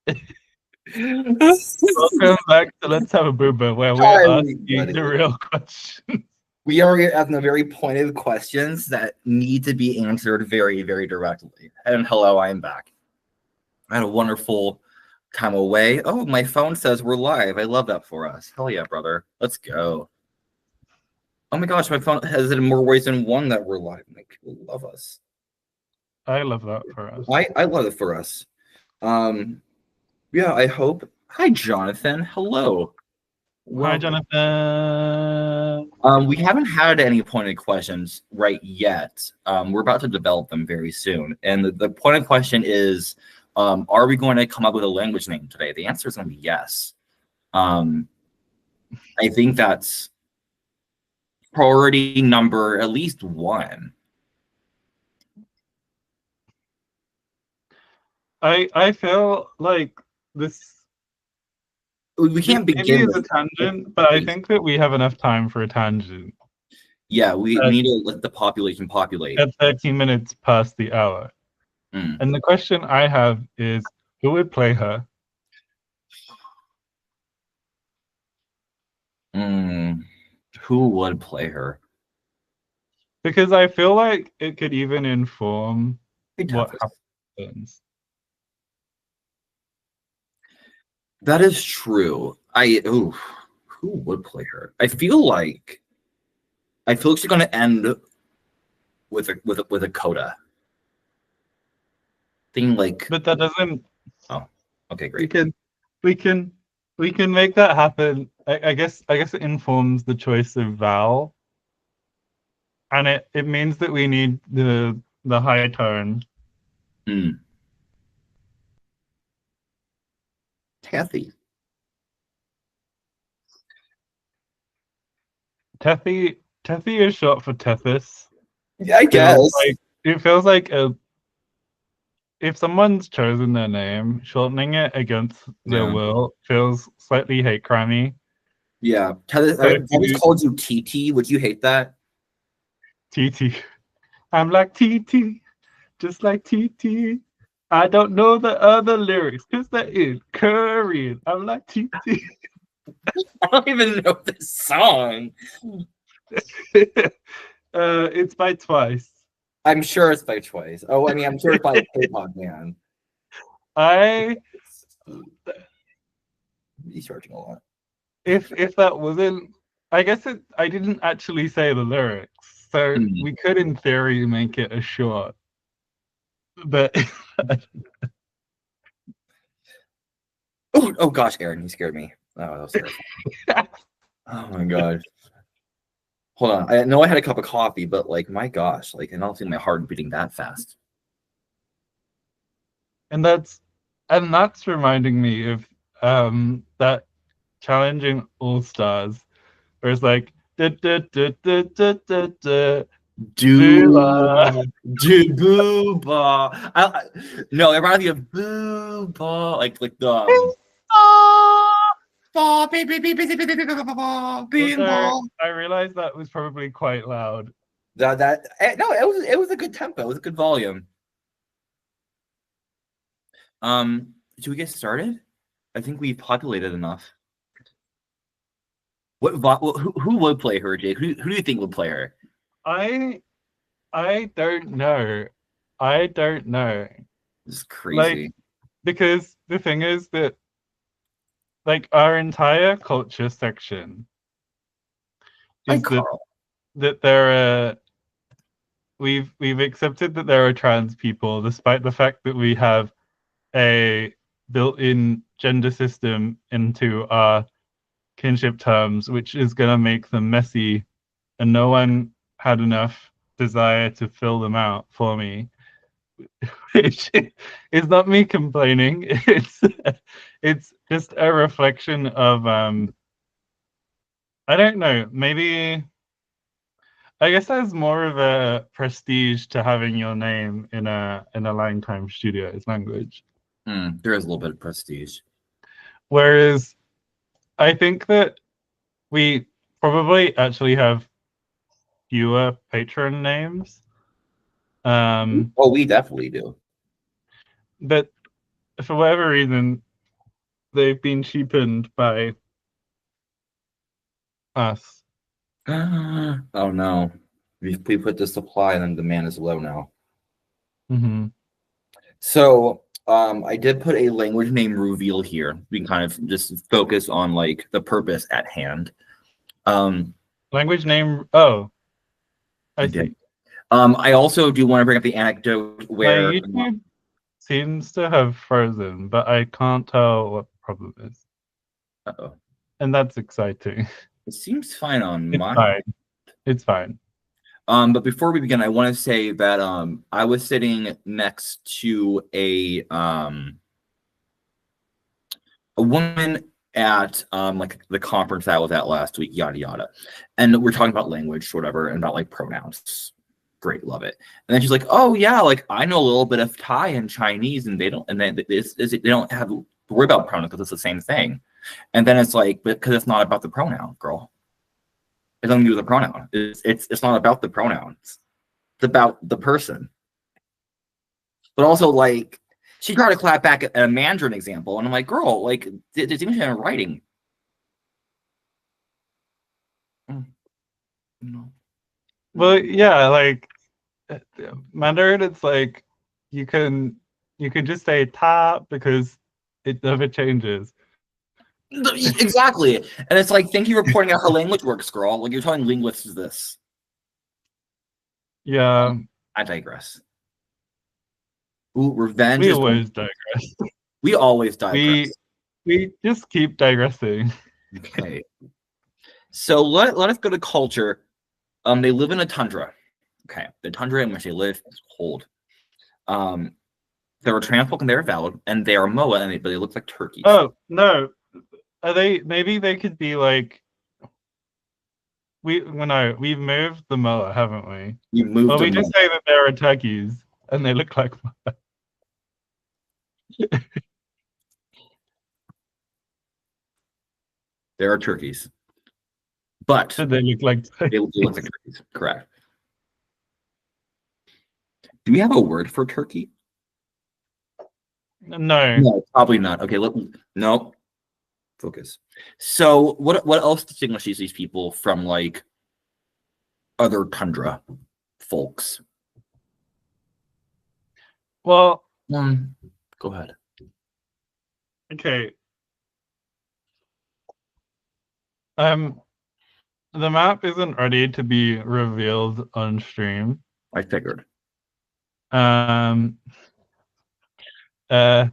Welcome back to Let's Have a Booba, where we're Hi, asking the everybody. real questions. We are asking the very pointed questions that need to be answered very, very directly. And hello, I am back. I had a wonderful time away. Oh, my phone says we're live. I love that for us. Hell yeah, brother. Let's go. Oh my gosh, my phone has it in more ways than one that we're live. Like, people love us. I love that for us. I love it for us. Yeah, I hope. Hi, Jonathan. Hello. Hi, Welcome. Jonathan. We haven't had any pointed questions right yet. We're about to develop them very soon. And the pointed question is, are we going to come up with a language name today? The answer is going to be yes. I think that's priority number at least one. I feel like this We can't maybe begin is a with tangent, but I think that we have enough time for a tangent yeah, we at, need to let the population populate. at 30 minutes past the hour. Mm. And the question I have is, who would play her? Who would play her? Because I feel like it could even inform what happens. That is true. Who would play her? I feel like she's going to end with a coda thing, like. But that doesn't. Oh, okay, We great. can, we can, we can make that happen. I guess it informs the choice of vowel, and it means that we need the high tone. Mm. Kathy. Tethy is short for Tethys. Yeah, I Feels guess. like it feels like if someone's chosen their name, shortening it against their Yeah. will feels slightly hate crimey. Yeah. So I if always you called you TT. Would you hate that? TT, I'm like TT, just like TT. I don't know the other lyrics because they're in Korean. I'm like TT. I don't even know this song. It's by Twice. I'm sure it's by Choice. Oh, I mean, I'm sure it's by K-pop man. I He's charging a lot. if that wasn't, I guess I didn't actually say the lyrics, so Mm. we could in theory make it a short. But Oh gosh, Aaron, you scared me. Oh, that was terrifying. Oh my gosh. Hold on. I know I had a cup of coffee, but like, my gosh, like, I don't think my heart beating that fast. and that's reminding me of that challenging All Stars, where it's like da, da, da, da, da, da, da, Booba. Booba. No, it reminds me of Booba, like the Although Booba. I realized that was probably quite loud. No, it was a good tempo. It was a good volume. Should we get started? I think we've populated enough. Who would play her, Jake? Who do you think would play her? I I don't know. I don't know. This is Like, crazy. because the thing is that like our entire culture section Hi, is Carl. that there are we've accepted that there are trans people despite the fact that we have a built-in gender system into our kinship terms, which is going to make them messy, and no one had enough desire to fill them out for me. It's not me complaining. It's just a reflection of I don't know, maybe I guess there's more of a prestige to having your name in a Langtime Studios language. There is a little bit of prestige. Whereas I think that we probably actually have fewer patron names. Oh, we definitely do. But for whatever reason, they've been cheapened by us. Oh no. We put the supply and then demand is low now. Hmm. So I did put a language name reveal here. We can kind of just focus on like the purpose at hand. Language name. Oh, I I did. see. I also do want to bring up the anecdote My where YouTube seems to have frozen, but I can't tell what the problem is. uh-oh. And that's exciting. It seems fine on It's my fine. It's fine. But before we begin, I want to say that I was sitting next to a woman at like the conference I was at last week, yada yada, and we're talking about language, whatever, and about like pronouns. Great, love it. And then she's like, "Oh yeah, like I know a little bit of Thai and Chinese, and they don't, and then they don't have to worry about pronouns because it's the same thing." And then it's like, because it's not about the pronoun, girl. It's nothing to do with the pronoun. It's not about the pronouns. It's about the person. But also, like, she tried to clap back at a Mandarin example, and I'm like, girl, like, there's English in writing. No. Well, yeah, like Mandarin, it's like you can you can just say ta because it never changes. Exactly. And it's like, thank you for pointing out how language works, girl. Like, you're telling linguists this. Yeah, I digress. Ooh, revenge we is going. always digress. We always We digress. we just keep digressing. Okay. So let us go to culture. They live in a tundra. Okay. The tundra in which they live is cold. They're trans and they're valid, and they are Moa, but they look like turkeys. Oh no, are they? Maybe they could be like we've moved the mower, haven't we? You moved Well, we them. just say that there are turkeys and they look like There are turkeys, but they look like they look like turkeys. turkeys. Correct. Do we have a word for turkey? No. No, probably not. Okay, no. Focus. So what else distinguishes these people from like other tundra folks? Well, Go ahead. okay. The map isn't ready to be revealed on stream. I figured. Um uh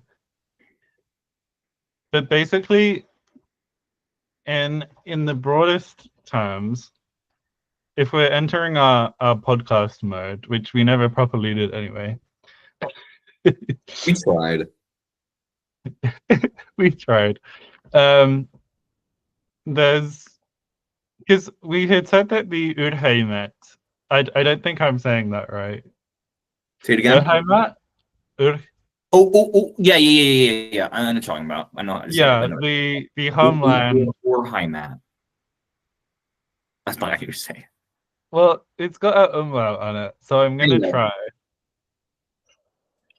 but basically in the broadest terms, if we're entering our podcast mode, which we never properly did anyway. We tried. We tried. There's because we had said that the Urheimet. I don't think I'm saying that right. Say it again. Urheimet? Oh, yeah. I know what you're talking about. I know how to say it. I Yeah, know. the homeland. Or Heimat. That's not how you say. Well, it's got an umlaut on it, so I'm gonna try.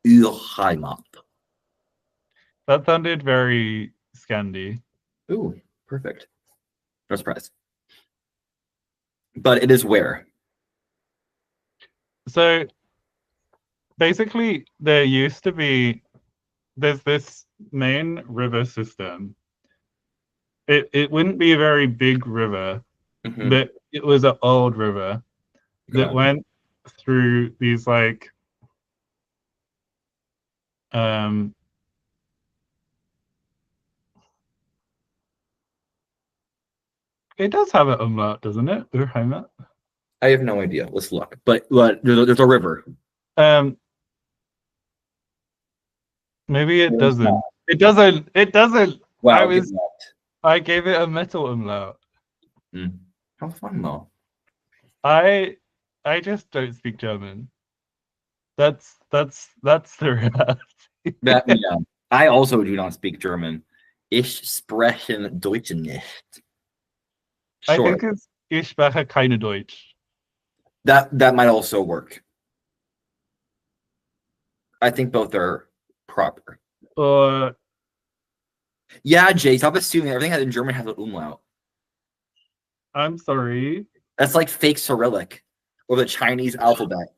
Heimat. That sounded very Scandi. Ooh, perfect. No surprise. But it is where. So basically, there's this main river system. It wouldn't be a very big river, but it was an old river that went through these like um it does have an umlaut, doesn't it? Urheimat. I have no idea. Let's look. But there's a river. Um Maybe it doesn't. It doesn't. It doesn't. Wow. I gave it a metal umlaut. How fun though. I just don't speak German. That's the reality. That yeah. I also do not speak German. Ich spreche Deutsch nicht. I Sure. think it's Ich spreche keine Deutsch. That might also work. I think both are proper. Or Yeah, Jay, stop assuming everything in German has an umlaut. I'm sorry. That's like fake Cyrillic or the Chinese alphabet.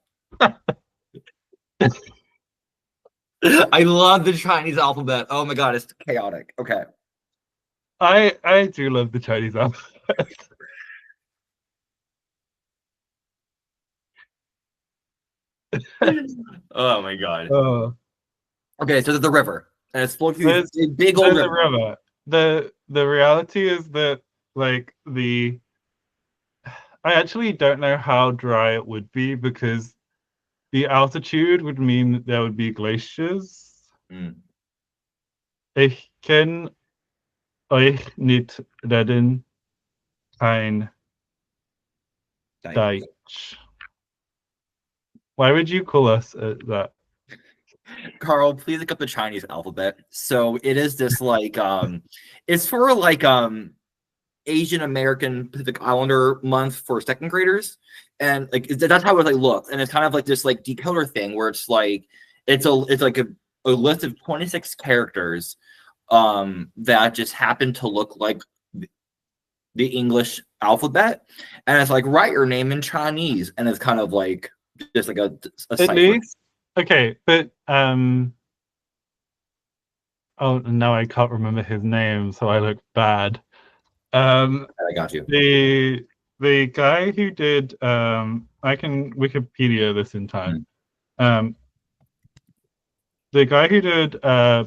I love the Chinese alphabet. Oh my god, it's chaotic. Okay. I do love the Chinese alphabet. Oh my god. Oh, Okay, so there's the river, and it's flowing through there's these big old there's a river. river. The reality is that like the I actually don't know how dry it would be because the altitude would mean that there would be glaciers. Mm, Ich kenne euch nicht reden kein like, Deutsch. Why would you call us that? Carl, please look up the Chinese alphabet. So it is this like it's for like Asian American Pacific Islander month for second graders, and like that's how it like looks, and it's kind of like this like decoder thing where it's like it's like a list of 26 characters that just happen to look like the English alphabet, and it's like write your name in Chinese, and it's kind of like just like a At cipher. least, okay, but oh no, I can't remember his name, so I look bad. Um, I got you. the guy who did I can Wikipedia this in time. Mm. Um, the guy who did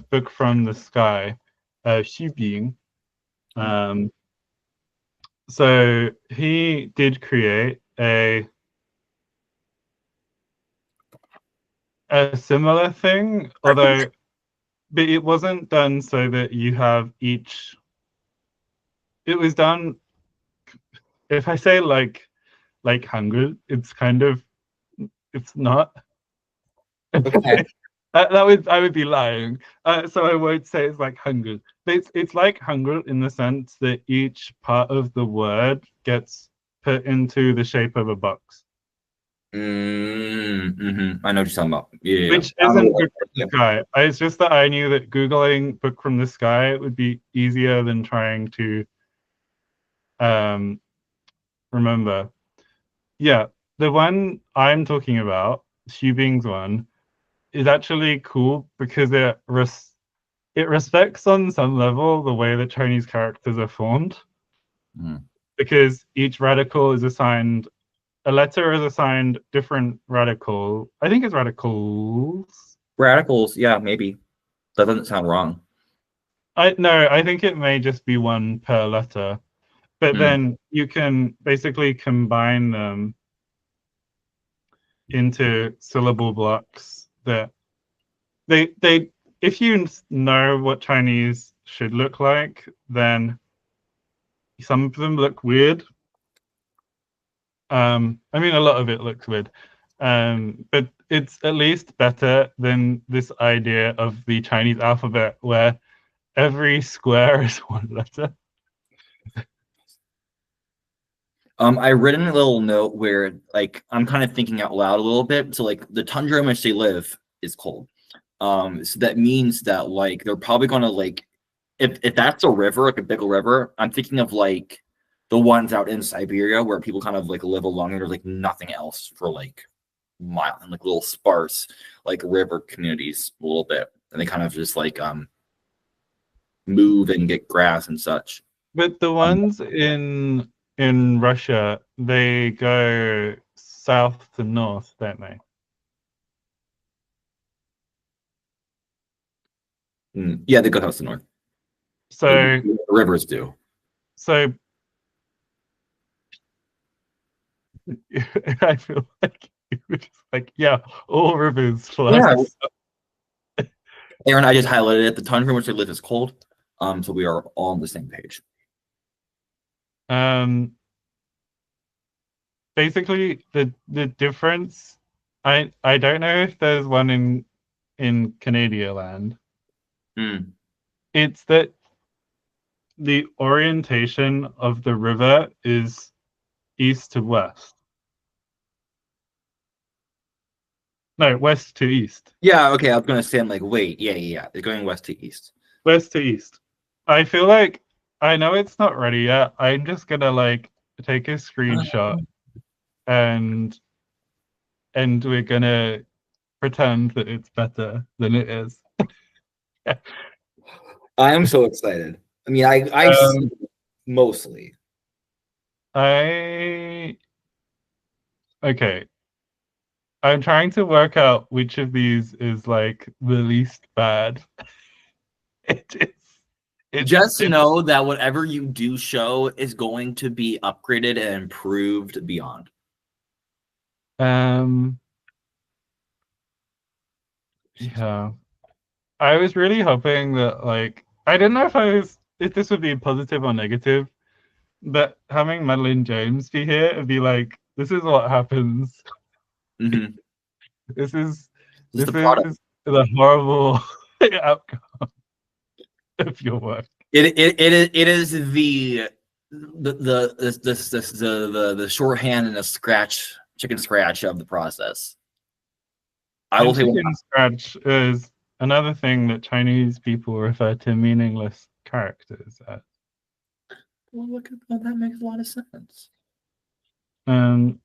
Book from the Sky, Xu Bing. Um, so he did create a similar thing, although but it wasn't done so that you have each. It was done. If I say like Hangul, it's kind of it's not. Okay. That would I would be lying. So I won't say it's like Hangul. But it's like Hangul in the sense that each part of the word gets put into the shape of a box, I know what you're talking about. Yeah. which I don't know isn't what, Book from yeah. the Sky. It's just that I knew that Googling Book from the Sky would be easier than trying to um, remember. Yeah, the one I'm talking about, Xu Bing's one, is actually cool because it respects on some level the way that Chinese characters are formed Mm. because each radical is assigned a letter is assigned different radical. I think it's radicals. Radicals, yeah, maybe. That doesn't sound wrong. I no, I think it may just be one per letter. But Mm. then you can basically combine them into syllable blocks that they if you know what Chinese should look like, then some of them look weird. I mean, a lot of it looks weird, but it's at least better than this idea of the Chinese alphabet where every square is one letter. I written a little note where like I'm kind of thinking out loud a little bit. So like the tundra in which they live is cold. So that means that like they're probably gonna like if that's a river, like a big river, I'm thinking of like the ones out in Siberia where people kind of like live along and there's like nothing else for like mile and like little sparse like river communities a little bit. And they kind of just like move and get grass and such. But the Um, ones in Russia, they go south to north, don't they? yeah, they go house to north. So The rivers do. so I feel like you were just like, yeah, all rivers flow. Yeah, Aaron, I just highlighted it. The tundra in which they live is cold. So we are all on the same page. Um, basically the difference I don't know if there's one in Canadian land. Mm. It's that the orientation of the river is east to west. No, west to east. Yeah, okay. I was gonna say, I'm like, wait, yeah. They're going west to east. West to east. I feel like I know it's not ready yet. I'm just gonna like take a screenshot and we're gonna pretend that it's better than it is. I am so excited. I mean, I see mostly. I okay. I'm trying to work out which of these is like the least bad. It is. It's Just know that whatever you do show is going to be upgraded and improved beyond. Yeah. I was really hoping that like I didn't know if this would be positive or negative, but having Madeline James be here and be like, this is what happens. Mm-hmm. This is This is this the product. is the horrible outcome of your work. It is the shorthand and a scratch chicken scratch of the process. I will And say chicken scratch is another thing that Chinese people refer to meaningless characters as. well, look at that makes a lot of sense. Um,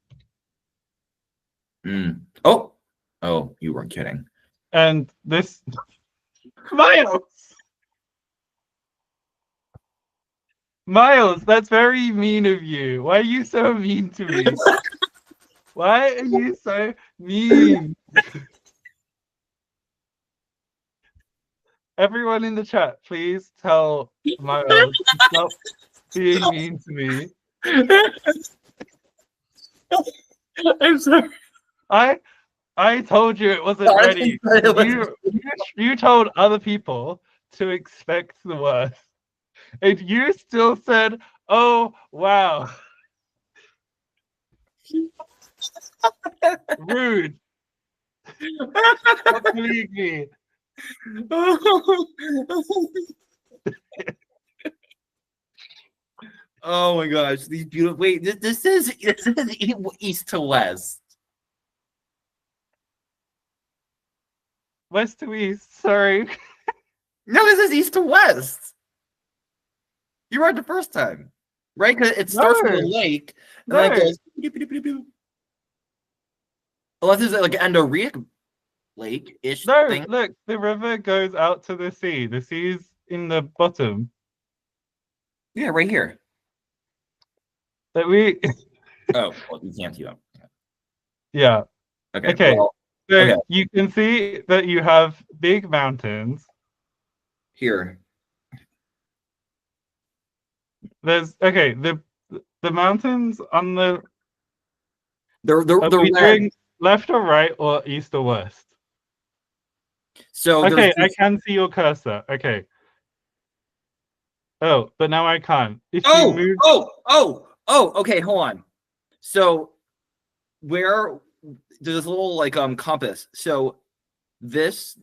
Oh, you weren't kidding. and this Miles, Miles, that's very mean of you. Why are you so mean to me? Why are you so mean? Everyone in the chat, please tell Miles to stop being mean to me. I'm sorry. I told you it wasn't ready. You told other people to expect the worst. And you still said, oh, wow. Rude. Stop bullying me. Oh my gosh, these beautiful. Wait, this is east to west. West to east, sorry. No, this is east to west. You were right the first time, right? Because it starts with a lake, and then it goes. Unless it's like an Endoric lake-ish thing. Look, the river goes out to the sea. The sea's in the bottom. Yeah, right here. That we. Oh, well, you can't see them. Yeah. Okay. Well, so okay. You can see that you have big mountains. Here. There's the mountains on the. They're doing left or right or east or west? So okay, I can see your cursor. Okay. Oh, but now I can't. If you move. Okay, hold on. So where there's a little like compass. So this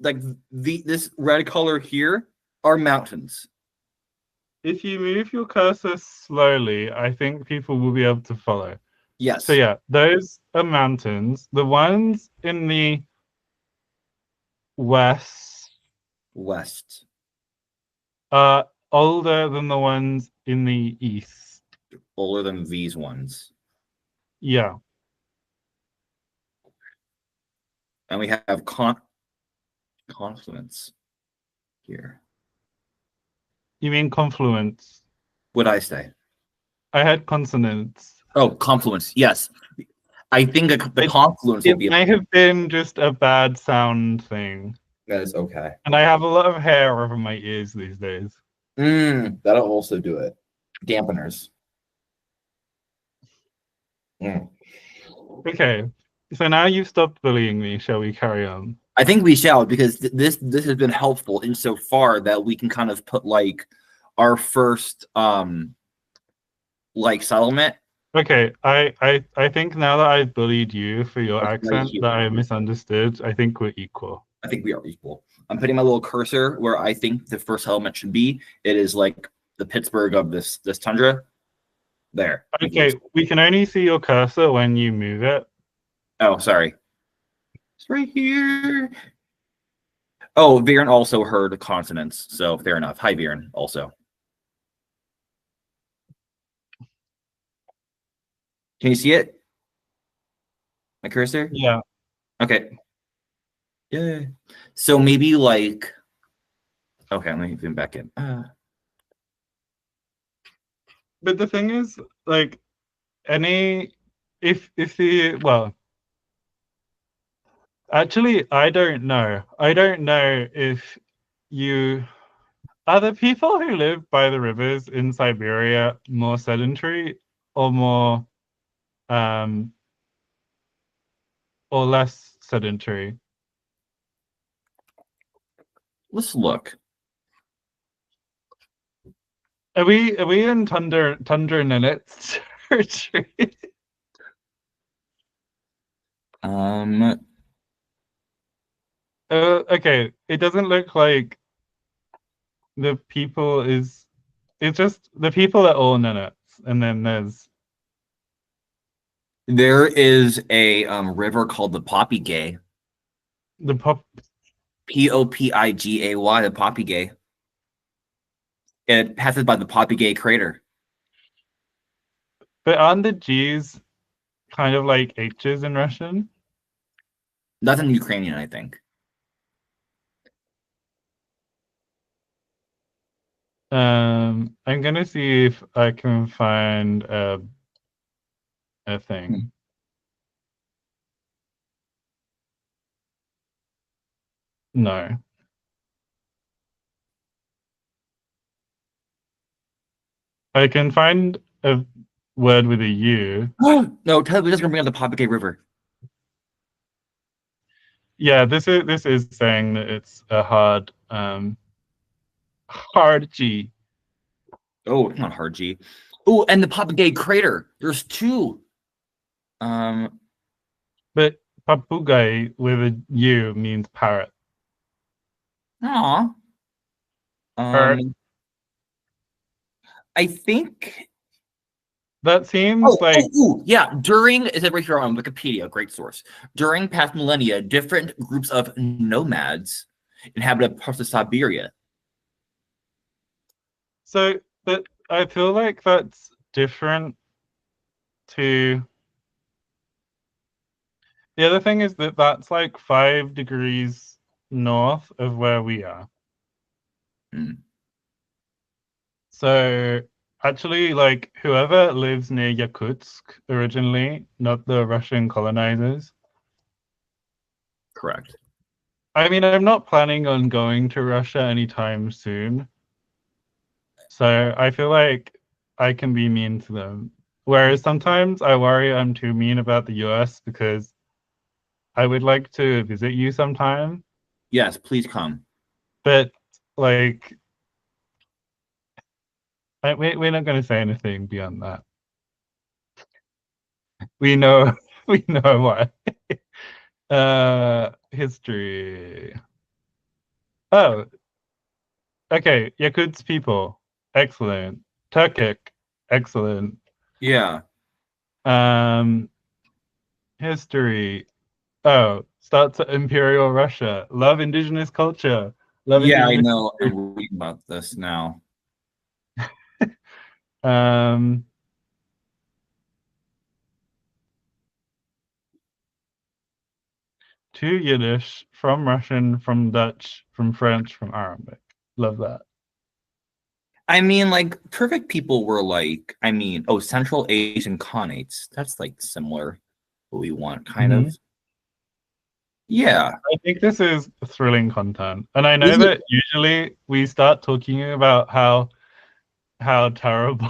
this red color here are mountains. If you move your cursor slowly, I think people will be able to follow. Yes. So yeah, those are mountains. The ones in the west are older than the ones in the east. Older than these ones. Yeah. And we have confluence here. You mean confluence? What'd I say? I had consonants. Oh, confluence. Yes. I think the confluence will be. It may have been just a bad sound thing. That is okay. And I have a lot of hair over my ears these days. That'll also do it. Dampeners. Okay. So now you've stopped bullying me. Shall we carry on? I think we shall, because this has been helpful insofar that we can kind of put like our first like settlement. Okay, I think now that I've bullied you for your accent that I misunderstood, I think we're equal. I think we are equal. I'm putting my little cursor where I think the first settlement should be. It is like the Pittsburgh of this tundra. There. Okay, we can only see your cursor when you move it. Oh, sorry. It's right here. Oh, Viren also heard consonants, so fair enough. Hi, Viren, also. Can you see it? My cursor? Yeah. Okay. Yeah. So maybe like, okay, let me zoom back in. But the thing is, like, any if the well, actually, I don't know. I don't know if you are the people who live by the rivers in Siberia more sedentary or more um or less sedentary. Let's look. Are we in Tundra Ninet's territory? Um, Okay, it doesn't look like the people is it's just the people are all Ninets, and then there's there is a river called the Poppy Gay. the pop. Popigay, the Poppy Gay. It passes by the Poppy Gay crater. But aren't the G's kind of like H's in Russian? That's in Ukrainian, I think. I'm gonna see if I can find a Hmm. thing. No, I can find a word with a U. No, tell me, just gonna bring up the Poppy Gay River. Yeah, this is saying that it's a hard G. Oh, it's not hard G. Oh, and the Poppy Gay crater. There's two. Um, But papugai with a U means parrot. aw. Parrot. Um, I think. That seems Oh, like yeah. During, is it right here on Wikipedia? Great source. During past millennia, different groups of nomads inhabited parts of Siberia. so. But I feel like that's different to the other thing is that that's like 5 degrees north of where we are. Hmm, So actually, like whoever lives near Yakutsk originally, not the Russian colonizers. correct. I mean, I'm not planning on going to Russia anytime soon. So I feel like I can be mean to them. Whereas sometimes I worry I'm too mean about the US because I would like to visit you sometime. Yes, please come. But like, we're not going to say anything beyond that. We know, we know why. History. Oh, okay. Yakutsk people. Excellent. Turkic. Excellent. Yeah. Um, history. Oh, starts at Imperial Russia. Love indigenous culture. Love Yeah, I indigenous know. history. I'm reading about this now. Um, to Yiddish, from Russian, from Dutch, from French, from Arabic. Love that. I mean, like, perfect people were like, I mean, oh, Central Asian Khanates. That's like similar what we want, kind Mhm. of. Yeah. I think this is thrilling content. And I know Is it? that usually we start talking about how terrible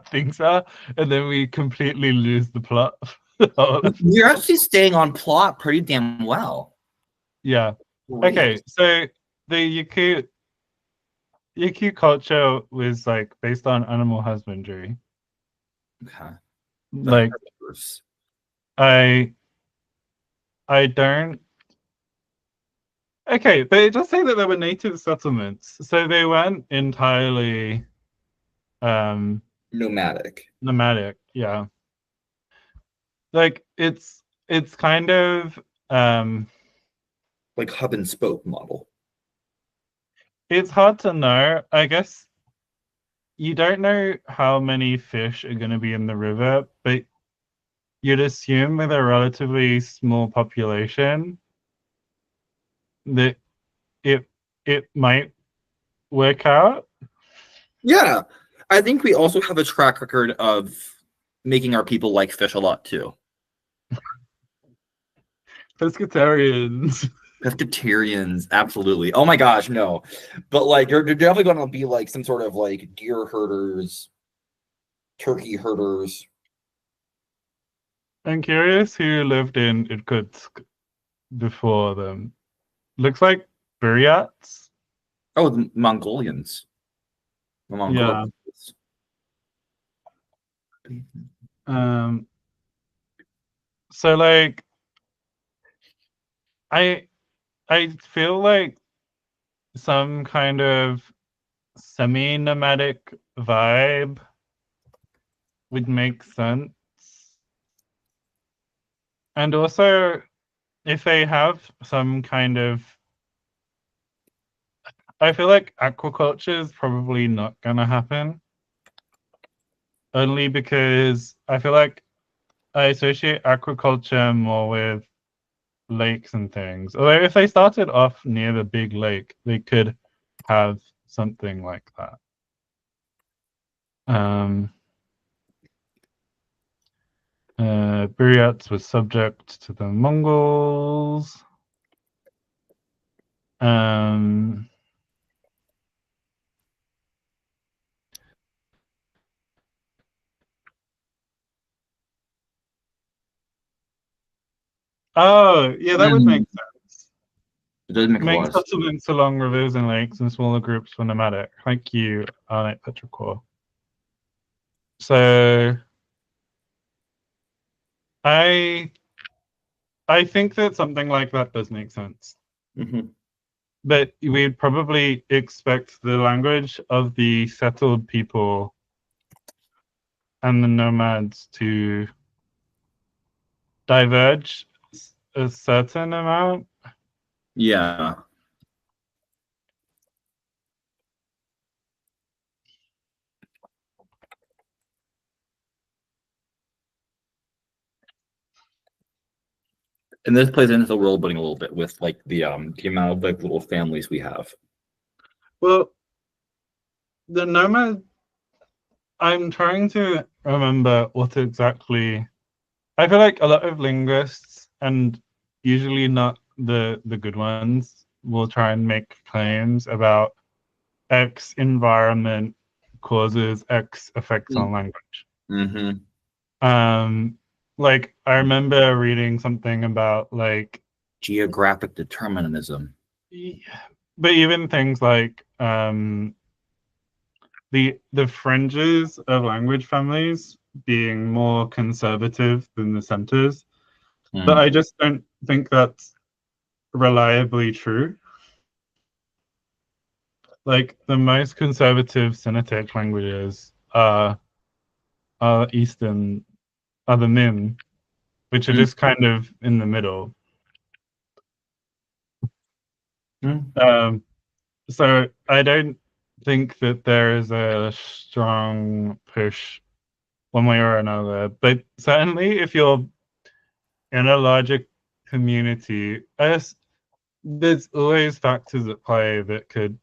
things are, and then we completely lose the plot. You're actually staying on plot pretty damn well. Yeah. Great. Okay, so the Yaku culture was like based on animal husbandry. Okay. The Like herbivores. I I don't okay, but it does say that there were native settlements, so they weren't entirely um Nomadic. nomadic. Yeah, like it's kind of um Like hub and spoke model. it's hard to know. I guess you don't know how many fish are going to be in the river, but you'd assume with a relatively small population that it it might work out. Yeah. I think we also have a track record of making our people like fish a lot too. Pescatarians. Pescatarians, absolutely. Oh my gosh, no. But like you're definitely gonna be like some sort of like deer herders, turkey herders. I'm curious who lived in Irkutsk before them. Looks like Buryats. Oh, the Mongolians. The Yeah. Mongolians. Um. So like, I I feel like some kind of semi-nomadic vibe would make sense. And also, if they have some kind of, I feel like aquaculture is probably not going to happen. Only because I feel like I associate aquaculture more with lakes and things. Although if they started off near the big lake, they could have something like that. Um, Buryats was subject to the Mongols. Um, oh, yeah, that would make Mm, sense. it does make a Main lot of sense. settlements along rivers and lakes and smaller groups were nomadic. Thank you, Arnett Petrichor. So I I think that something like that does make sense. Mhm. But we'd probably expect the language of the settled people and the nomads to diverge a certain amount. Yeah. And this plays into the world building a little bit with like the amount of like little families we have. Well, the nomad, I'm trying to remember what exactly. I feel like a lot of linguists, and usually not the good ones, will try and make claims about X environment causes X effects on language. Mm-hmm. Um, like I remember reading something about like, Geographic determinism. but even things like the fringes of language families being more conservative than the centers. But Mm. I just don't think that's reliably true. Like the most conservative Sinitic languages are Eastern, are the Min, which are Mm. just kind of in the middle. Mm. Um, so I don't think that there is a strong push one way or another. But certainly, if you're in a larger community, there's always factors at play that could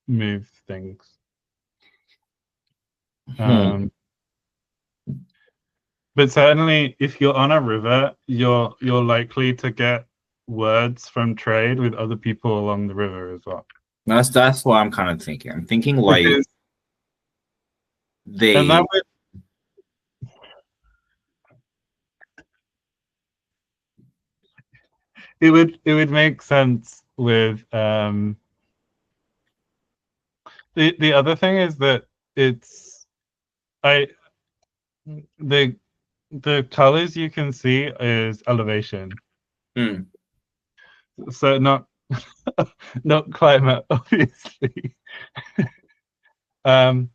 move things. Hmm. Um, but certainly, if you're on a river, you're likely to get words from trade with other people along the river as well. That's what I'm kind of thinking. I'm thinking like Because and that they would it would make sense with the other thing is that it's I the the colors you can see is elevation, mm. so not climate obviously. um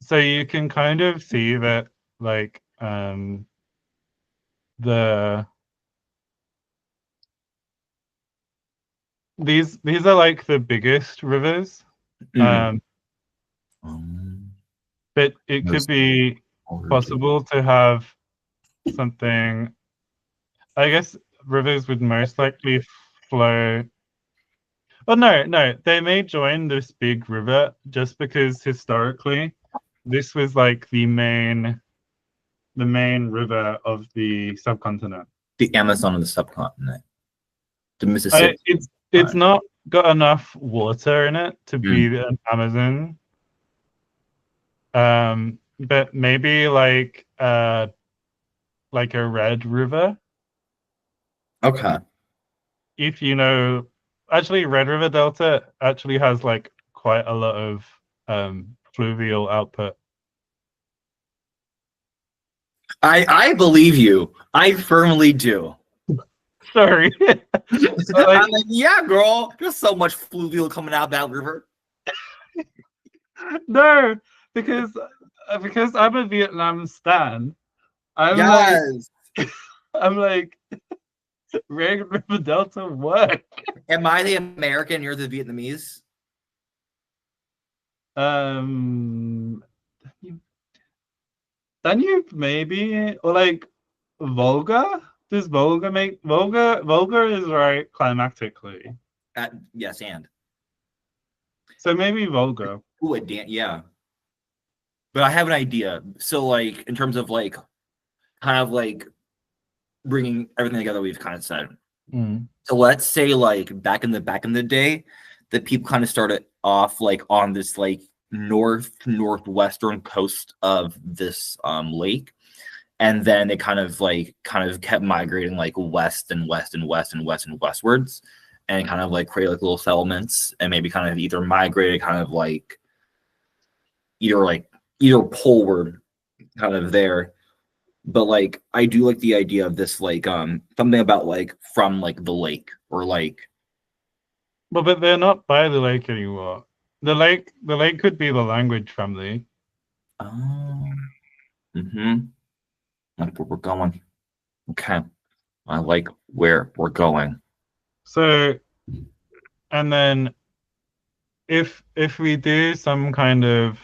so you can kind of see that like the these are like the biggest rivers, Mm. um Um, but it could those be origin. possible to have something. I guess rivers would most likely flow. Oh no, no, they may join this big river just because historically this was like the main river of the subcontinent. The Amazon of the subcontinent, the I, Mississippi. it's not got enough water in it to be Mm. an Amazon. But maybe like a red river. Okay. If you know, actually, Red River Delta actually has like quite a lot of fluvial output. I believe you. I firmly do. Sorry, like I'm like, yeah, girl. There's so much fluvial coming out of that river. no, because I'm a Vietnam stan. I'm like Yes. I'm like Red River Delta. What? Am I the American? You're the Vietnamese. Um, Danube maybe or like Volga. Does Volga make Volga? Volga is right climatically, Yes, and so maybe Volga. ooh, yeah. But I have an idea. So, like, in terms of like, kind of like bringing everything together, we've kind of said. Mm. So let's say like back in the day, the people kind of started off like on this like northwestern coast of this lake, and then they kind of kept migrating like west and west and west and west and westwards, and kind of like create like little settlements, and maybe kind of either migrated kind of like either either poleward kind of there. But like I do like the idea of this like something about like from like the lake or like But they're not by the lake anymore. The lake could be the language family. oh mm-hmm. Like where we're going. Okay. I like where we're going. So, and then if we do some kind of,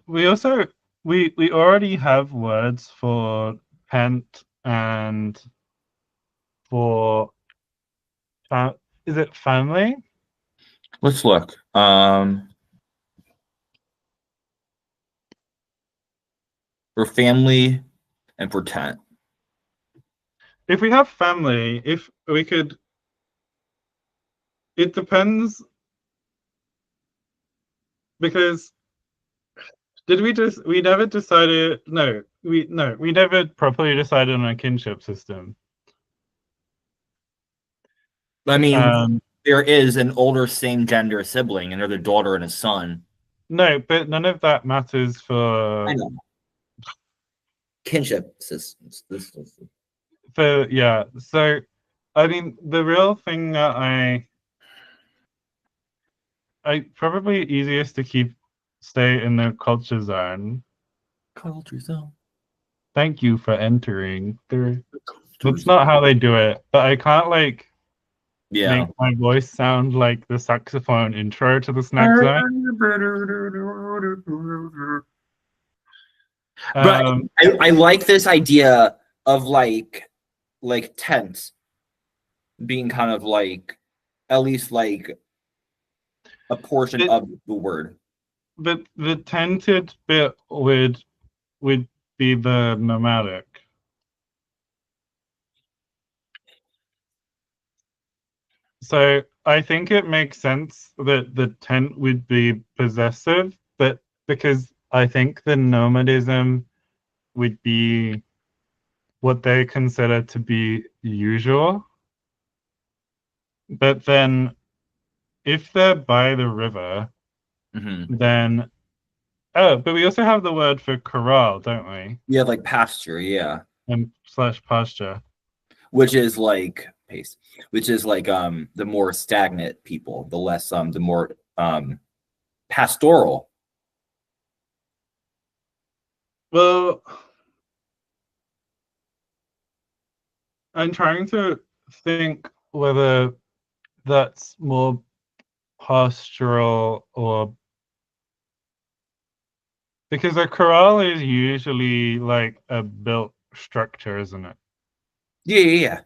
we also we already have words for pent and for is it family? Let's look. For family and for tent. If we have family, if we could, it depends because we never decided no we never properly decided on a kinship system. I mean, Um, there is an older same gender sibling, and they're the daughter and a son. no, but none of that matters I know. Kinship systems. for yeah. So I mean the real thing that I probably easiest to keep stay in the culture zone. Culture zone. Thank you for entering. Culture That's zone. not how they do it, but I can't like Yeah. make my voice sound like the saxophone intro to the snack zone. But Um, I like this idea of like tent being kind of like at least like a portion it, of the word. but the tented bit would be the nomadic. So I think it makes sense that the tent would be possessive, but because I think the nomadism would be what they consider to be usual. But then if they're by the river, Mm-hmm. then oh, but we also have the word for corral, don't we? You have like pasture, yeah, And slash pasture. which is like pace, which is like the more stagnant people, the less the more pastoral. Well, I'm trying to think whether that's more pastoral or Because a corral is usually like a built structure, isn't it? Yeah, yeah, yeah.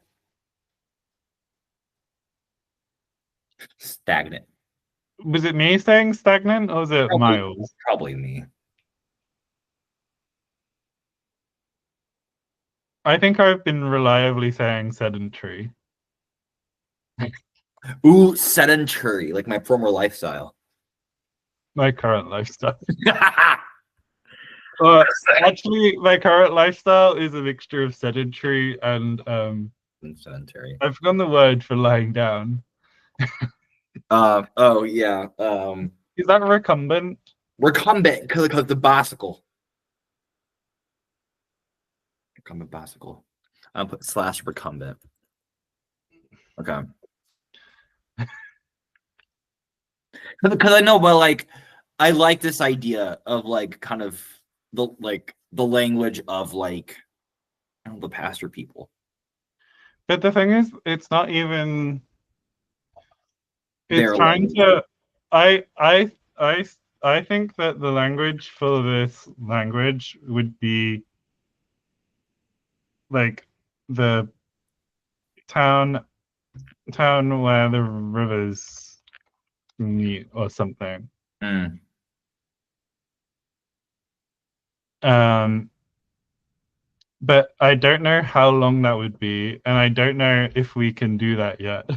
Stagnant. Was it me saying stagnant or was it Probably, Miles? probably me. I think I've been reliably saying sedentary. Ooh, sedentary, like my former lifestyle. My current lifestyle. Actually, my current lifestyle is a mixture of sedentary and Sedentary. I've forgotten the word for lying down. Oh yeah. Is that recumbent? Recumbent, because the bicycle. Recumbent bicycle. I'll put slash recumbent. Okay. Because I know, but like, I like this idea of like kind of the language of like I don't know, the pastor people. But the thing is, it's not even. It's Their trying language. to. I I I I think that the language for this language would be like the town town where the rivers meet or something. Mm. Um, but I don't know how long that would be, and I don't know if we can do that yet.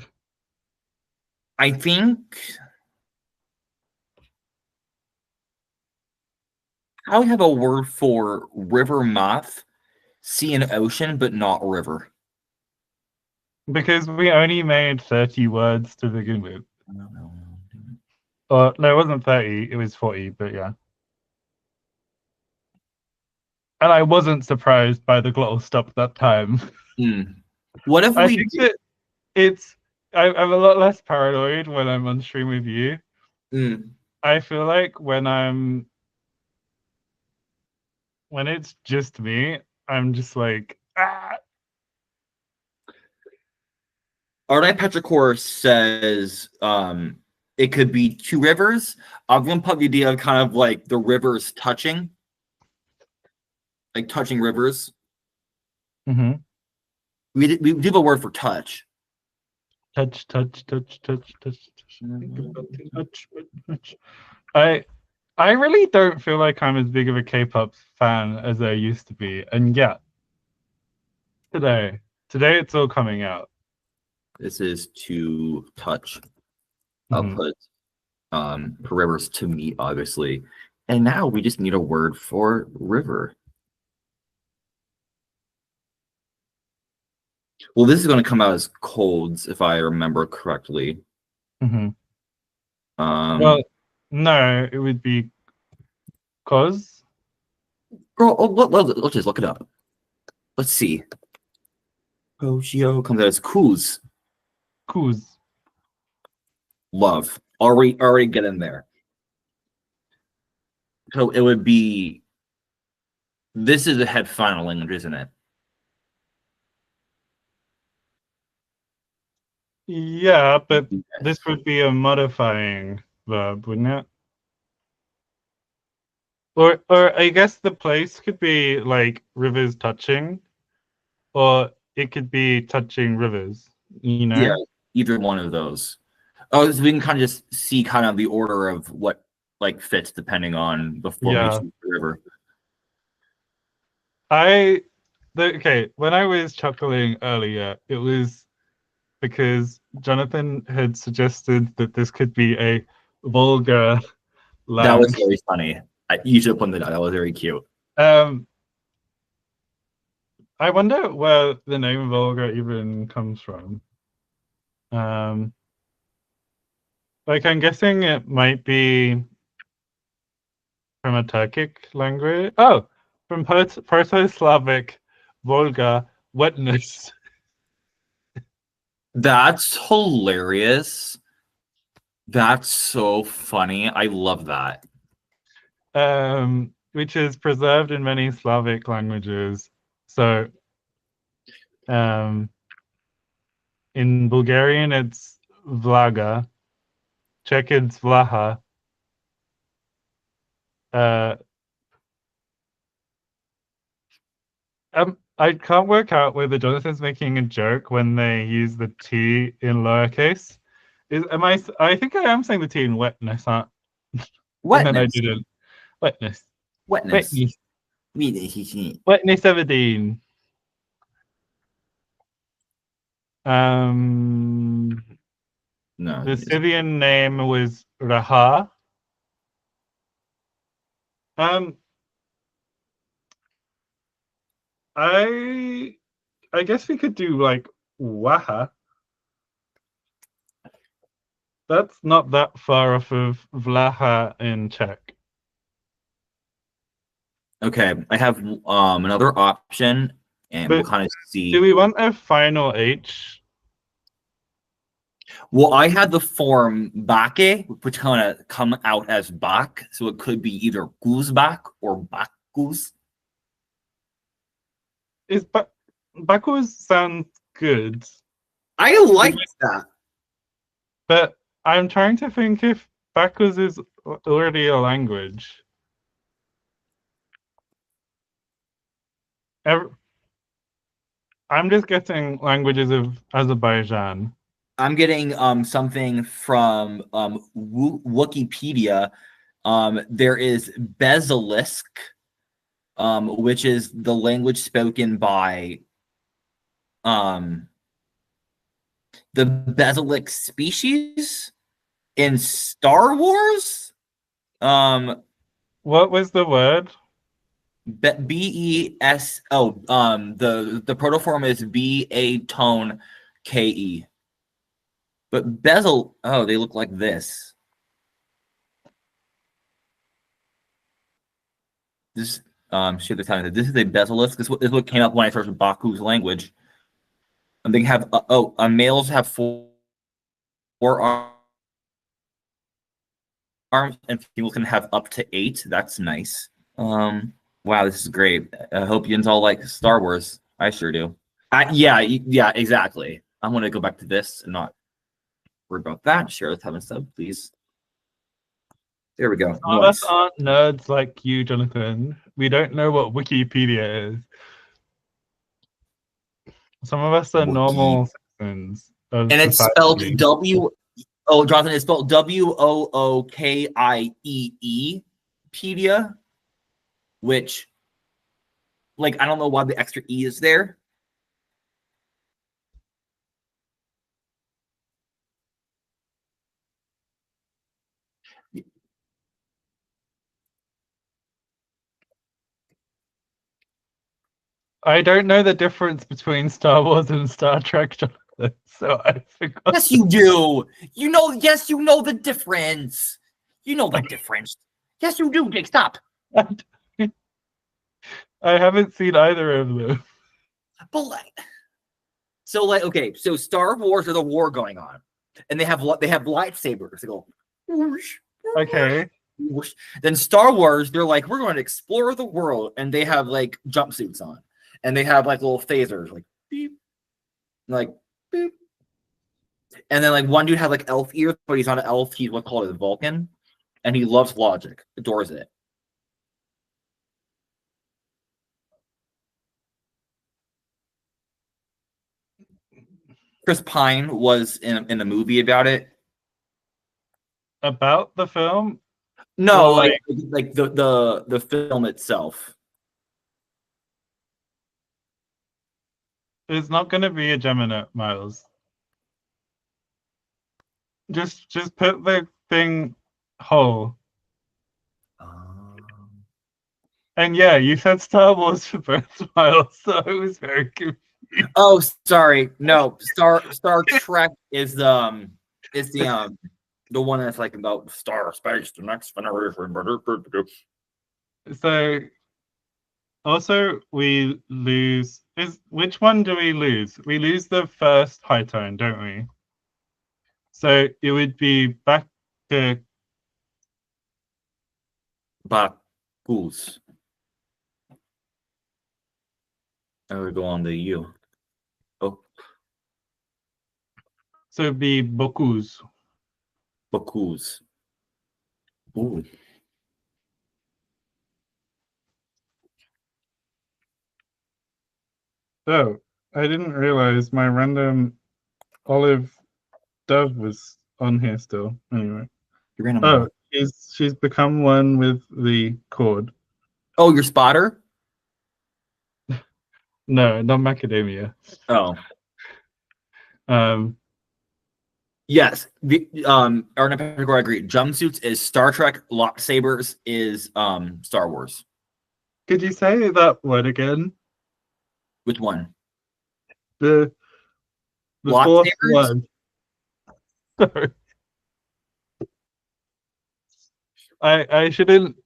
I think I have a word for river moth, sea and ocean, but not river. Because we only made 30 words to begin with. No. Or no, it wasn't 30, it was 40, but yeah. And I wasn't surprised by the glottal stop that time. Mm. What if I we think do? that it's I'm a lot less paranoid when I'm on stream with you. Mm. I feel like when it's just me, I'm just like Arne Petrichor says it could be two rivers. I'm gonna put the idea of kind of like the rivers touching, like touching rivers. Mhm. We do have a word for touch. Touch, touch, touch, touch, touch, touch. Think about the touch, touch. I I really don't feel like I'm as big of a K-pop fan as I used to be, and yet today, today it's all coming out. This is to touch. I'll Mhm. put for rivers to meet, obviously. And now we just need a word for river. Well, this is going to come out as colds, if I remember correctly. Mhm. Um, Well, no, it would be cause girl, let's just look it up. Let's see. Kojio comes out as coos. cause. Love. Already get in there. So it would be. This is a head final language, isn't it? Yeah, but this Yes. would be a modifying verb, wouldn't it? Or I guess the place could be like rivers touching, or it could be touching rivers, you Yeah, know? either one of those. Oh, so we can kind of just see kind of the order of what like fits depending on the Yeah. formation of the river. I okay, when I was chuckling earlier, it was because Jonathan had suggested that this could be a vulgar That was lang. very funny. You should have pointed that out. That was very cute. Um, I wonder where the name vulgar even comes from. Um, like I'm guessing it might be from a Turkic language. Oh, from Proto-Slavic Volga, wetness, That's hilarious. That's so funny. I love that. which is preserved in many Slavic languages. So, um, in Bulgarian, it's Vlaga. Czech, it's Vlaha. Uh, I can't work out whether Jonathan's making a joke when they use the T in lowercase. I think I am saying the T in wetness, huh? And then I Wetness. didn't. Wetness. Wetness. Wetness. Wetness 17. No. The Scythian name was Raha. Um, I I guess we could do like Waha. That's not that far off of Vlaha in Czech. Okay, I have another option, and we'll But kind of do see. we want a final H? Well, I had the form Bake, which kind of come out as Bak, so it could be either Guzbak or Bakguz. Is Backwards sounds good, I like that. but I'm trying to think if backwards is already a language. I'm just getting languages of Azerbaijan. I'm getting something from Wikipedia. There is Bezalisk, which is the language spoken by the Bezalisk species in Star Wars. What was the word? BESO. The protoform is BA tone KE. But bezel, oh, they look like this. This shit they're telling me this is a bezelless. This is what came up when I searched Baku's language. And they have males have four arms, and females can have up to 8. That's nice. Wow, this is great. I hope you all like Star Wars. I sure do. Yeah, exactly. I'm gonna go back to this and not worry about that. Share the time and sub, please. There we go. Some of us aren't nerds like you, Jonathan. We don't know what Wikipedia is. Some of us are normal citizens of And it's spelled society. W. Oh, Jonathan, it's spelled WOOKIEE pedia, which, like, I don't know why the extra E is there. I don't know the difference between Star Wars and Star Trek, Jonathan, so I forgot. Yes, you do. You know, yes, you know the difference. You know the difference. Yes, you do, Jake. Stop. I haven't seen either of them. But okay, so Star Wars is a war going on, and they have lightsabers. They go whoosh, Okay. whoosh. Then Star Wars, they're like, we're going to explore the world, and they have like jumpsuits on, and they have like little phasers, like beep, like beep. And then like one dude had like elf ears, but he's not an elf. He's what's called a Vulcan, and he loves logic, adores it. Chris Pine was in a movie about it. About the film? No, Or like the film itself. it's not going to be a Gemini, Miles. Just put the thing whole. And yeah, you said Star Wars for both, Miles, so I was very confused. Oh, sorry. No, Star Trek is the one that's like about star space, the next generation. So also we lose which one do we lose? We lose the first high tone, don't we? So it would be back to Bakus. I would go on the U. Oh, so it'd be Bokus. Bakus. Ooh. Oh, I didn't realize my random olive dove was on here still. Anyway. Random Oh, what? she's become one with the cord. Oh, your spotter? No, not macadamia. Oh. Um, Yes. Arna Patrick, I agree. Jumpsuits is Star Trek, lightsabers is Star Wars. could you say that word again? Which one? The fourth Lightsabers? one. Sorry. I shouldn't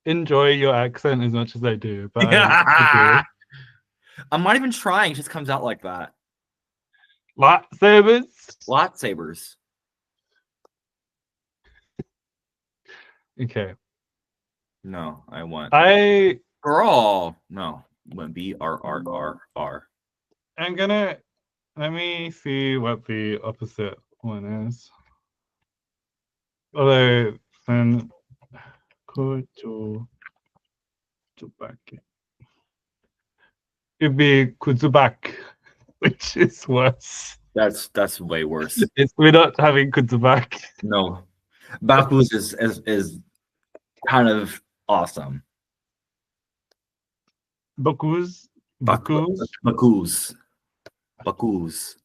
enjoy your accent as much as I do, but I do. I'm not even trying, it just comes out like that. Lightsabers. Lightsabers. Okay. No, I want I girl. No, I want BRRRR. am gonna let me see what the opposite one is. Although then Kuzubaki. It'd be Kuzubak, which is worse. That's way worse. We're not having Kuzubak. No, Baku's is kind of awesome. Baku's. Baku's. Baku's. Baku's.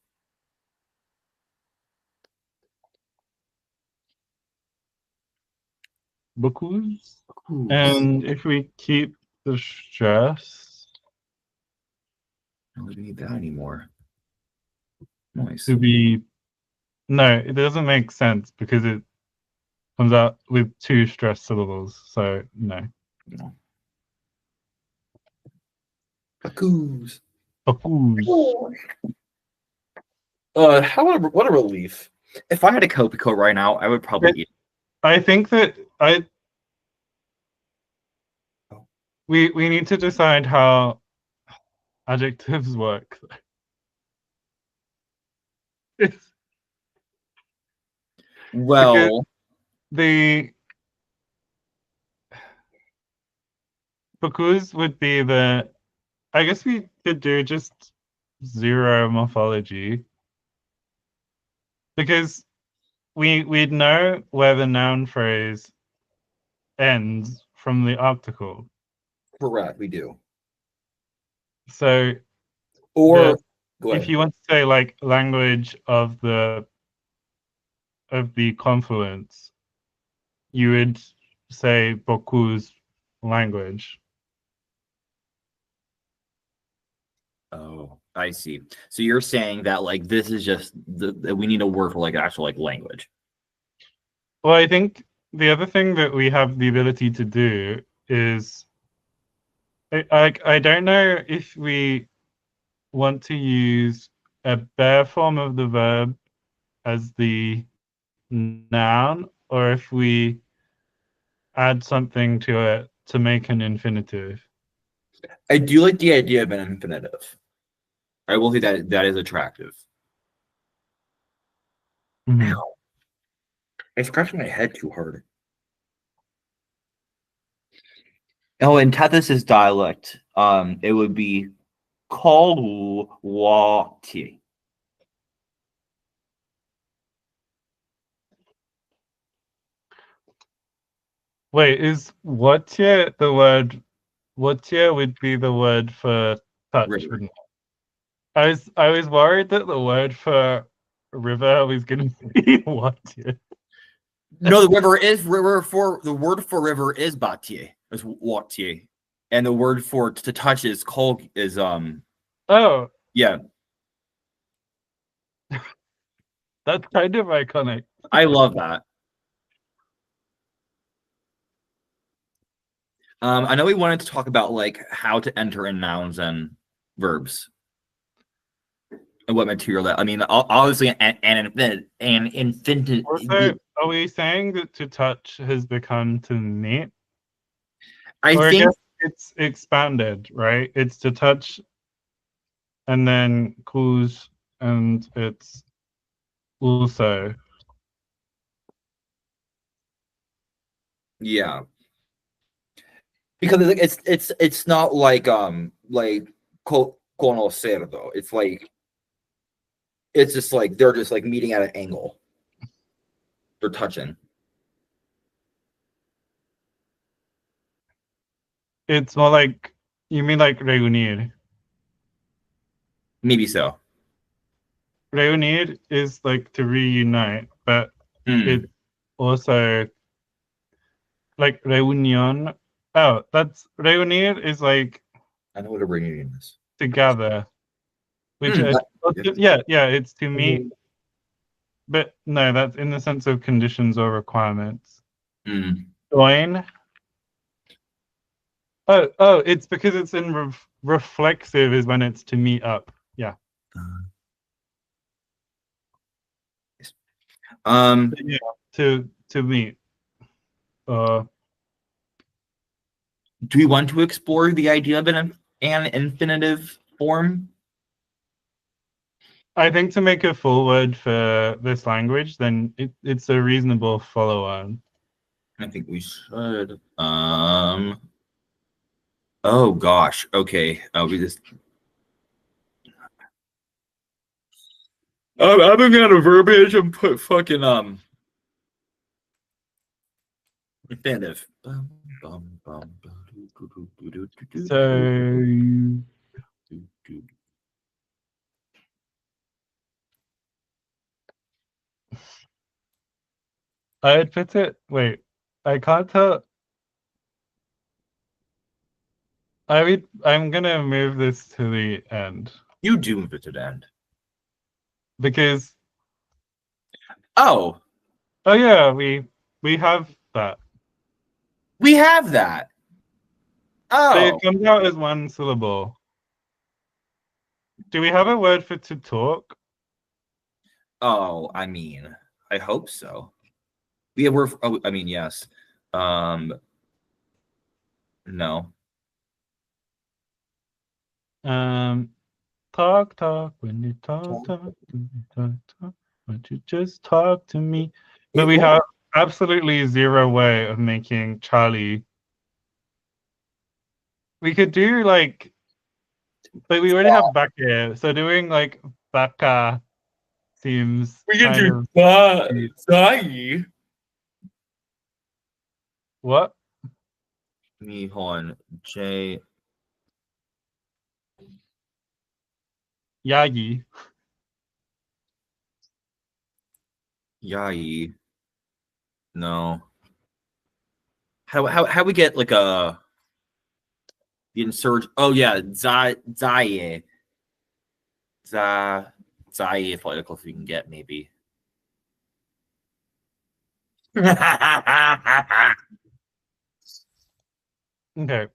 Baku's. Baku's. And if we keep the stress, I don't need that anymore. Nice. to be no, it doesn't make sense because it comes out with two stress syllables. So no. No. Baku's. Baku's. What a relief. If I had a Kopiko right now, I would probably eat. I think that we need to decide how adjectives work. Well, the Baku's would be the I guess we could do just zero morphology because we'd know where the noun phrase ends from the article. correct, we do. So Or go if ahead. you want to say like language of the confluence, you would say Boku's language. Oh, I see. So you're saying that like this is just that we need a word for like actual like language. Well, I think the other thing that we have the ability to do is I don't know if we want to use a bare form of the verb as the noun or if we add something to it to make an infinitive. I do like the idea of an infinitive. I will say that that is attractive. Mm-hmm. Ow. I scratched my head too hard. Oh, in Tethys' dialect, it would be Kolwati. Wait, is watia the word? Watia would be the word for touch, River. wouldn't it? I was worried that the word for river was going to be watia. No, the word for river is Batie, is Watie. And the word for to touch is Kol is Oh, yeah. that's kind of iconic. I love that. I know we wanted to talk about like how to enter in nouns and verbs and what material that. I mean, obviously, an infinitive. Also, are we saying that to touch has become to knit? I Or I think guess it's expanded, right? It's to touch and then cause, and it's also. yeah, because it's not like conocer though. It's like it's just like they're just like meeting at an angle. They're touching. It's more like you mean like reunir. Maybe so. Reunir is like to reunite, but it's also like reunion. Oh, that's reunir is like I know what a reunion is. to gather, which yeah, it's to meet. But no, that's in the sense of conditions or requirements. Join. Oh, it's because it's in reflexive is when it's to meet up. Yeah. Yeah, to meet. Do we want to explore the idea of an infinitive form? I think to make a full word for this language, then it's a reasonable follow-on. I think we should. Oh gosh. Okay. We just. I'm gonna out of verbiage and put fucking infinitive. So I'd put it. Wait, I can't tell. I'm gonna move this to the end. You do move it to the end because. Oh yeah, we have that. We have that. Oh, but it comes out as one syllable. Do we have a word for to talk? Oh, I mean, I hope so. We have word. Oh, I mean, yes. No. Talk when you talk. Won't you just talk to me? But we have absolutely zero way of making Charlie. We could do like, but we already have Baka, so doing like Baka seems we can kind do of Zai. What? Nihon J. Yagi. Yai. No. How we get like a the insurge? Oh yeah, Zaye. Zaye is probably the closest we can get, maybe. Okay.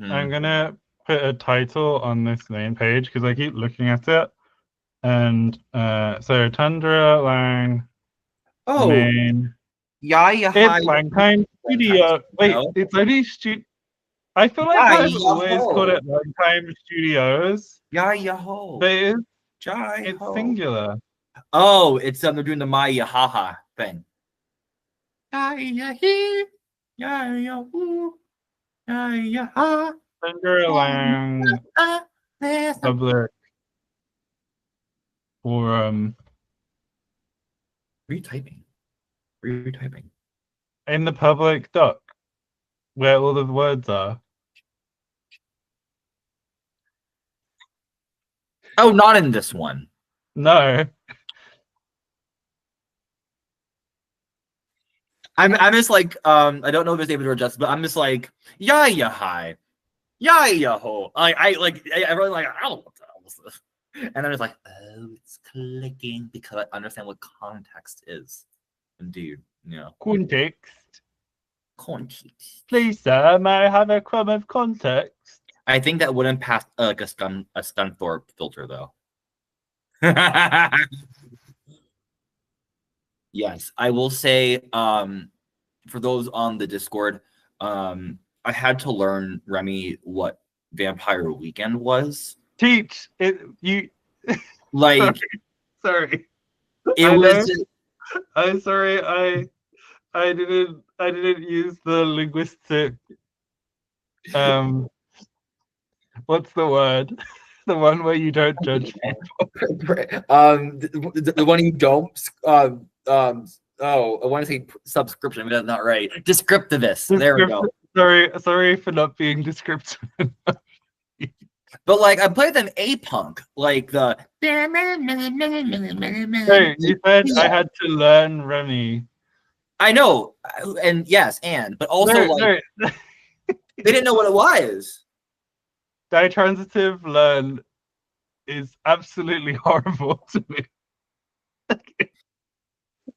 I'm gonna put a title on this main page because I keep looking at it. And so Tundra Lang main. It's Langtime Studio. Wait, it's only I feel like I've always called it Langtime Studios. But it's singular. Oh, it's they're doing the Maya haha thing. Tundra Lang Public Forum. Are you typing? Are you typing? In the public doc, where all the words are. Oh, not in this one. No. I'm just like I don't know if it's able to adjust, but I'm just like yeah hi, yeah ho. I really like I don't know what the hell is this, and I'm just like oh it's clicking because I understand what context is. Indeed, yeah. Context. Context. Please, sir, may I have a crumb of context? I think that wouldn't pass like a Scunthorpe filter though. Yes, I will say for those on the Discord, I had to learn, Remy, what Vampire Weekend was. Teach it you like sorry. It was I'm sorry, I didn't use the linguistic What's the word? The one where you don't judge people. The one you don't I want to say subscription, but that's not right. Descriptivist. There we go. Sorry for not being descriptive. But like I played them A-Punk, like the Hey, you said I had to learn Remy. I know, and yes, but also like No. they didn't know what it was. Ditransitive learn is absolutely horrible to me.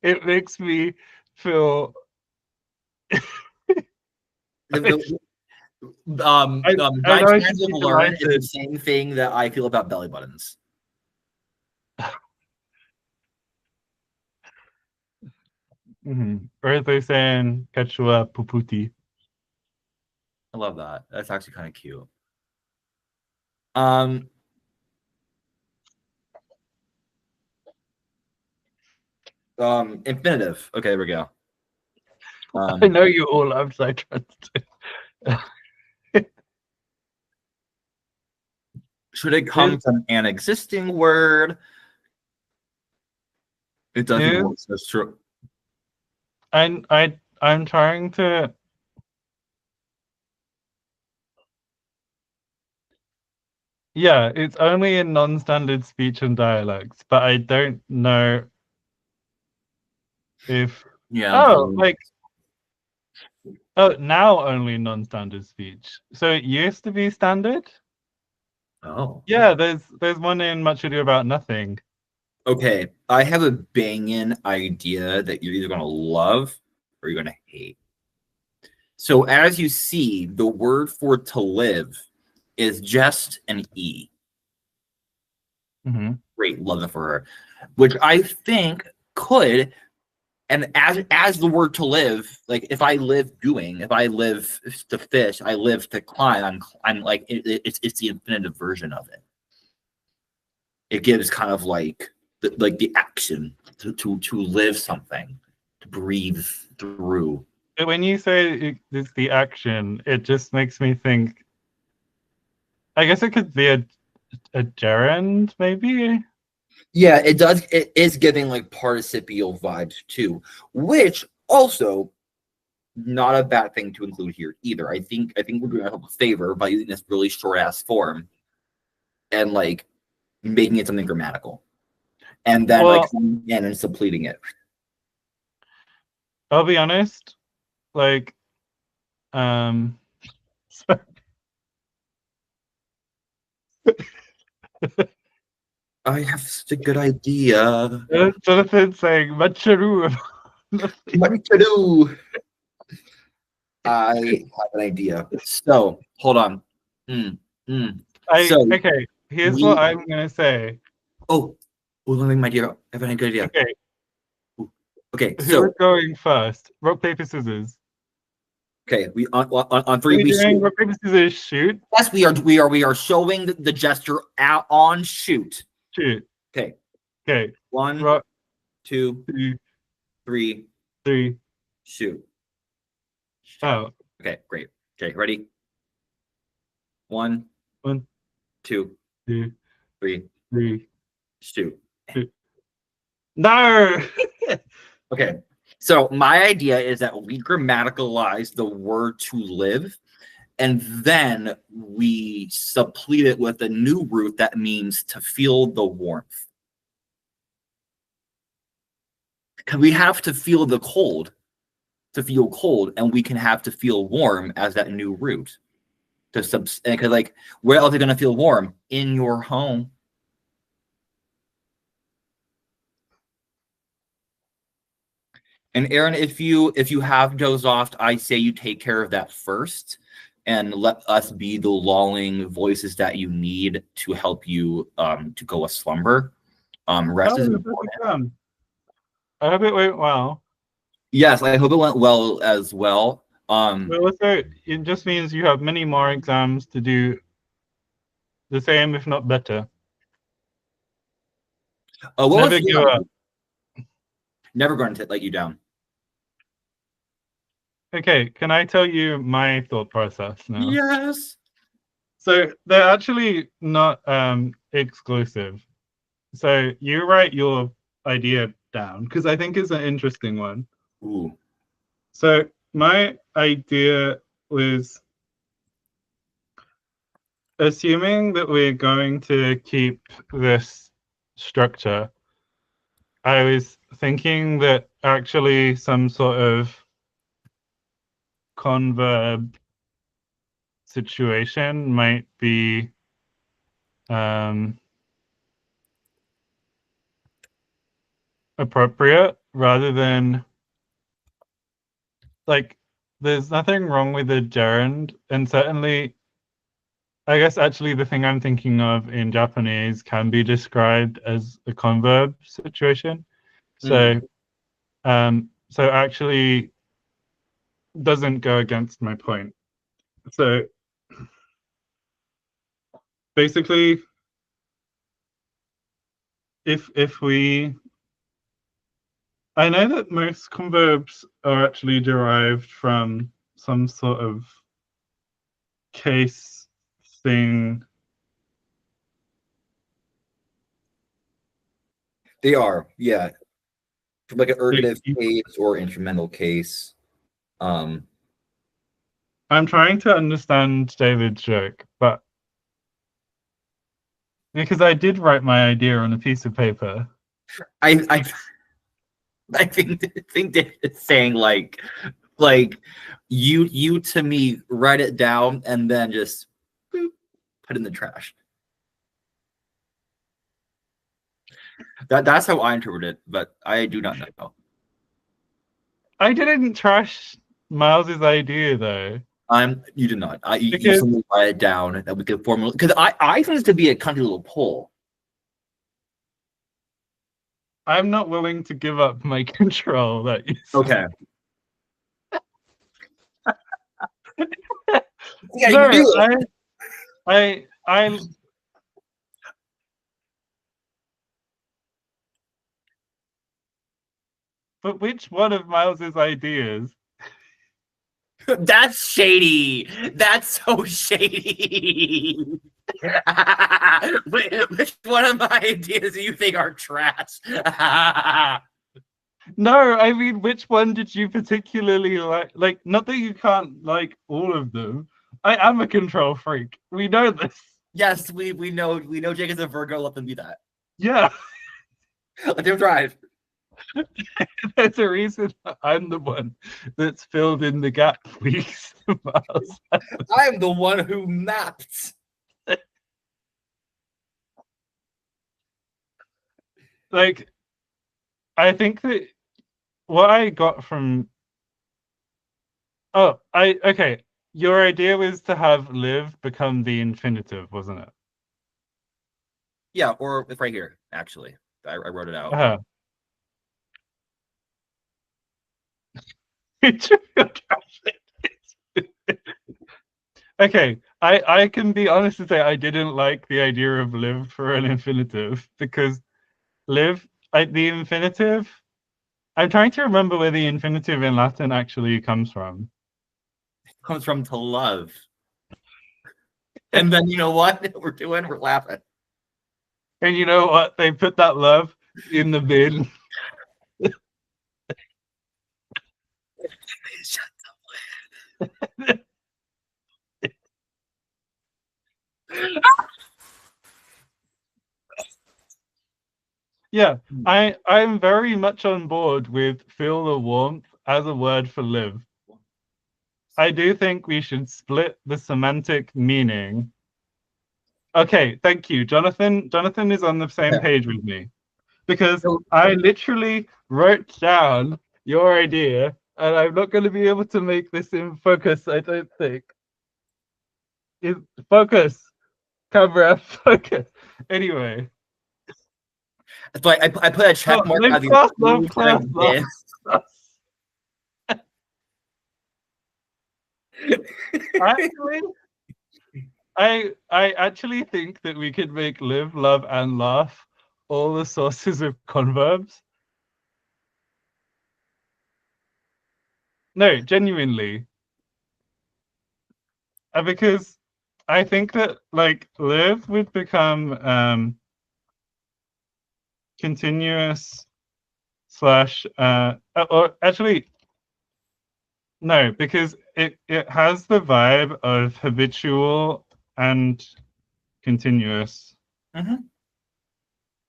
It makes me feel I know I should be Ditransitive learn is the delighted. same thing that I feel about belly buttons. Or as they saying Quechua Puputi. I love that. That's actually kind of cute. Infinitive. Okay, there we go. I know you all love ditransitive. Should it come from an existing word? It doesn't work. That's true. I'm trying to. Yeah, it's only in non-standard speech and dialects, but I don't know if. Oh, like. Oh, now only non-standard speech. So it used to be standard. Oh. Yeah, there's one in Much Ado About Nothing. Okay, I have a banging idea that you're either gonna love or you're gonna hate. So as you see, the word for to live is just an E. Great, love it for her. Which I think could, and as the word to live, like if I live doing, if I live to fish, I live to climb. I'm like it's the infinitive version of it. It gives kind of like the action to live something, to breathe through. When you say it's the action, it just makes me think. I guess it could be a gerund, maybe. Yeah, it does. It is giving like participial vibes too, which also not a bad thing to include here either. I think we're doing ourselves a favor by using this really short ass form and like making it something grammatical, and then like and suppleting it. I'll be honest, like, sorry. I have such a good idea. Jonathan saying Macharu. What to do? I have an idea. So hold on. Okay, here's what I'm gonna say. Let me my idea. I have an good idea. Okay. Okay. Who's going first? Rock, paper, scissors. Okay, we on three. We doing rock, paper, scissors, shoot. Yes, we are showing the gesture out on shoot. Shoot. Okay. Okay. 1, rock, 2, 3, shoot. Oh. Okay, great. Okay, ready? 1, 2, 3, shoot. No. Okay. So my idea is that we grammaticalize the word to live, and then we supplete it with a new root that means to feel the warmth. Because we have to feel the cold to feel cold, and we can have to feel warm as that new root. Because like, where else are you gonna feel warm? In your home. And Aaron, if you have dozed off, I say you take care of that first, and let us be the lulling voices that you need to help you to go a slumber. Rest is important. I hope it went well. Yes, I hope it went well as well. But also, it just means you have many more exams to do the same, if not better. Never give up. Never going to let you down. Okay, can I tell you my thought process now? Yes. So they're actually not exclusive. So you write your idea down because I think it's an interesting one. Ooh. So my idea was assuming that we're going to keep this structure. I was thinking that actually some sort of converb situation might be um, appropriate rather than like there's nothing wrong with a gerund, and certainly I guess actually the thing I'm thinking of in Japanese can be described as a converb situation. Mm. So actually doesn't go against my point. So basically if we I know that most converbs are actually derived from some sort of case thing. They are, yeah. Like an that ergative you- case or instrumental case. Um, I'm trying to understand David's joke, but because I did write my idea on a piece of paper. I I think that it's saying like you to me write it down and then just boop, put it in the trash. That's how I interpret it, but I do not know. I didn't trash Miles's idea though, You did not. You because simply write it down that we could formulate because I think this to be a country little poll. I'm not willing to give up my control. That you Okay. Yeah, you can no, do it. I. But which one of Miles's ideas? That's shady. That's so shady. Which one of my ideas do you think are trash? No, I mean, which one did you particularly like? Like, not that you can't like all of them. I am a control freak. We know this. Yes, we know Jake is a Virgo. Let them be that. Yeah, Let them drive. there's a reason I'm the one that's filled in the gap weeks. Miles. I am the one who mapped. Like, I think that what I got from okay. Your idea was to have live become the infinitive, wasn't it? Yeah, or it's right here. Actually, I wrote it out. Uh-huh. Okay, I can be honest and say I didn't like the idea of live for an infinitive because the infinitive. I'm trying to remember where the infinitive in Latin actually comes from. It comes from to love. And then you know what we're laughing. And you know what? They put that love in the bin. Yeah, I'm very much on board with feel the warmth as a word for live. I do think we should split the semantic meaning. Okay, thank you. Jonathan is on the same Okay. page with me because I literally wrote down your idea and I'm not going to be able to make this in focus, I don't think. Focus, camera, focus. Anyway. So I put a check mark Live by the class, love approved class, and love then class. Actually, I actually think that we could make live, love, and laugh all the sources of converbs. No, genuinely. Because I think that like live would become continuous slash or actually no, because it has the vibe of habitual and continuous,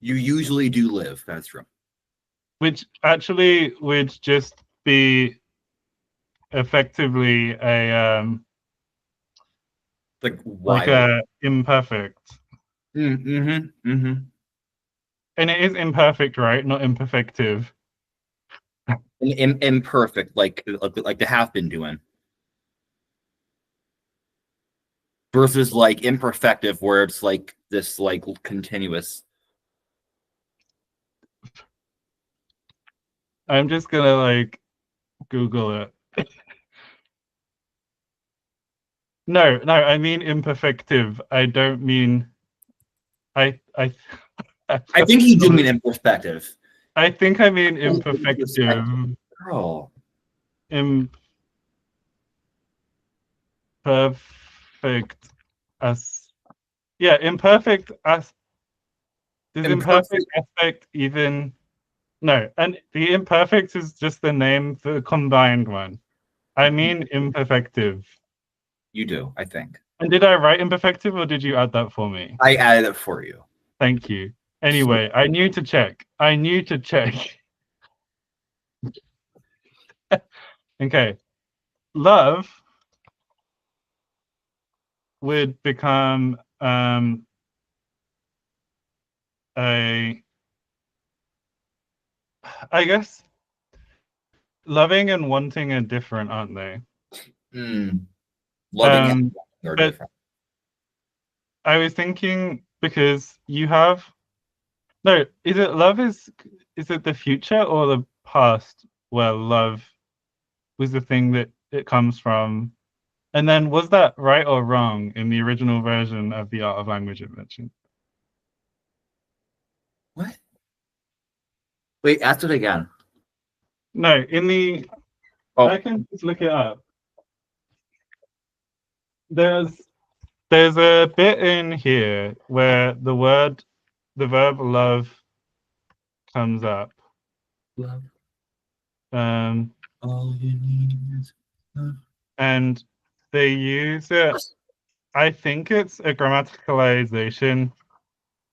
You usually do live. That's true. which actually would just be effectively Like like wild. a imperfect. Mm-hmm. And it is imperfect, right? Not imperfective. Imperfect, like they have been doing. Versus like imperfective, where it's like this like continuous. I'm just gonna like Google it. No, no, I mean imperfective. I don't mean I I think he did mean in perspective. I think I mean In imperfective. perspective. Girl. Imperfect as yeah, imperfect as does imperfect Imperfect. aspect even no, and the imperfect is just the name for the combined one. I mean imperfective. You do, I think. And did I write imperfective or did you add that for me? I added it for you. Thank you. Anyway, I knew to check. I knew to check. Okay. Love would become a I guess loving and wanting are different, aren't they? Loving and are But different. I was thinking because you have no, is it love is it the future or the past where love was the thing that it comes from? And then was that right or wrong in the original version of the Art of Language it mentioned? What? Wait, ask it again. No, in the Oh, I can just look it up. There's there's a bit in here where the verb love comes up. love. Um, All you need is love. and they use it. I think it's a grammaticalization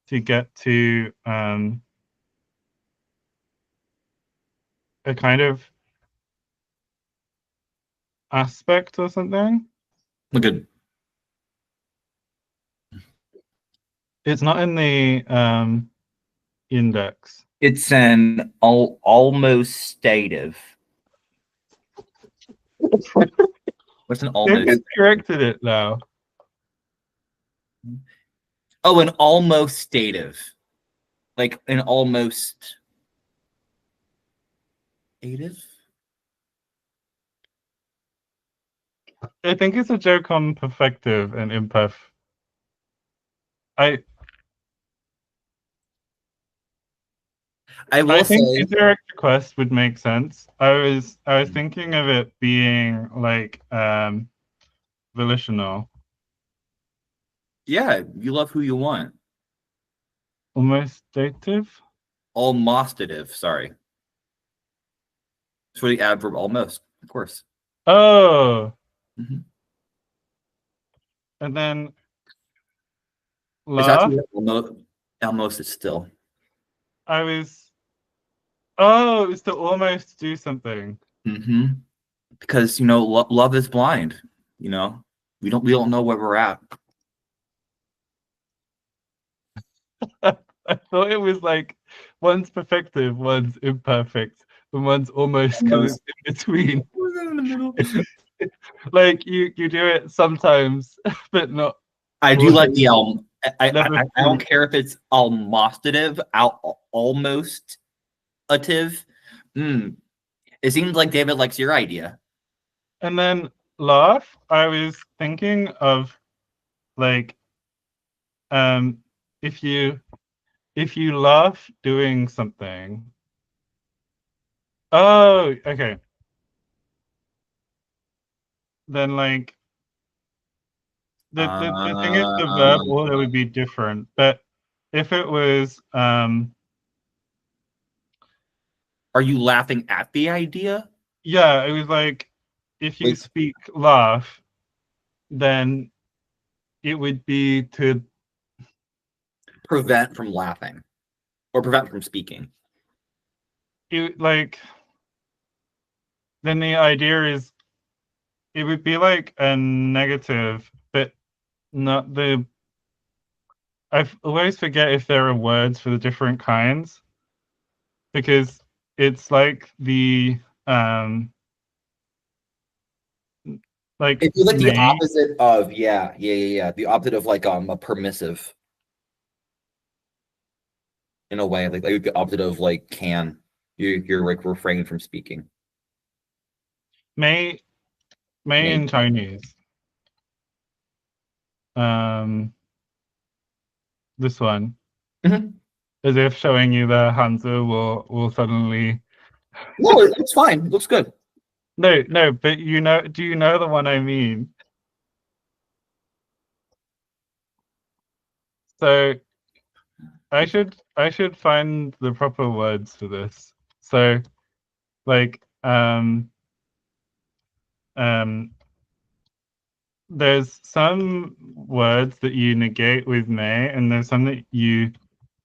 to get to a kind of aspect or something. Look at It's not in the index. it's an almost stative. What's an They've almost? just corrected it now. Oh, an almost stative. Like an almost stative? I think it's a joke on perfective and imperf. I I I will think say, indirect request would make sense. I was thinking of it being like volitional, yeah, you love who you want. almost dative. Almostative, sorry. It's for the adverb almost, of course. Oh, Mm-hmm. and then It's laugh. actually almost is still. I was oh, it's to almost do something. Mm-hmm. Because love is blind. You know, we don't know where we're at. I thought it was like one's perfective, one's imperfect, and one's almost because Almost it's in between. in the middle. Like you do it sometimes, but not I do more like than the never I fully. don't care if it's almostative, almost ative. Mm. It seems like David likes your idea. And then laugh. I was thinking of like um if you if you laugh doing something. Oh, okay. Then like The thing is the verb order would be different, but if it was Are you laughing at the idea? yeah, it was like if you Like speak laugh, then it would be to prevent from laughing or prevent from speaking. it like then the idea is it would be like a negative, but not the I always forget if there are words for the different kinds because it's like the like If you like the may opposite of the opposite of like a permissive in a way, like the opposite of like can. You're like refraining from speaking. may may Maybe. in Chinese. Um, this one, Mhm. as if showing you the Hanzi will suddenly No, it's fine. It looks good. no, but you know, do you know the one I mean? So I should find the proper words for this. So like um there's some words that you negate with may, and there's some that you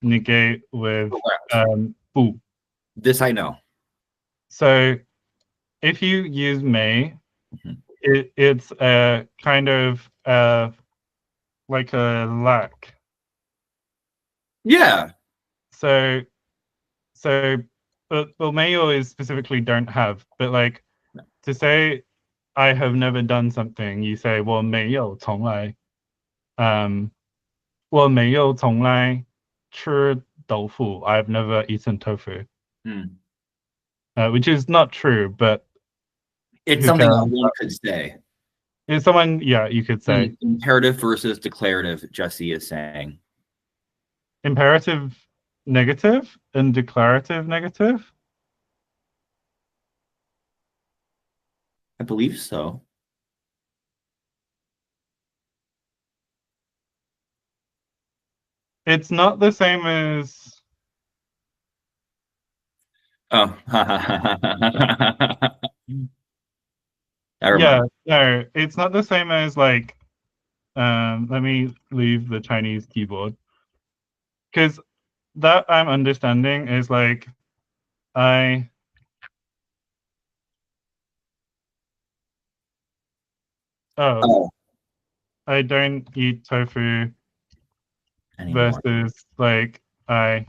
negate with Correct. bu. This I know. So if you use may, Mhm. it's a kind of like a lack. Yeah. So so but well may always specifically don't have, but like to say I have never done something, you say 我没有从来 um 我没有从来吃豆腐. I've never eaten tofu, Hmm. which is not true, but It's who something that cares? one could say. If someone, yeah, you could say Imperative versus declarative, Jesse is saying. imperative negative and declarative negative. I believe so. It's not the same as Oh. Never yeah, mind. no, it's not the same as like let me leave the Chinese keyboard because that I'm understanding is like I oh Oh, I don't eat tofu anymore. versus like I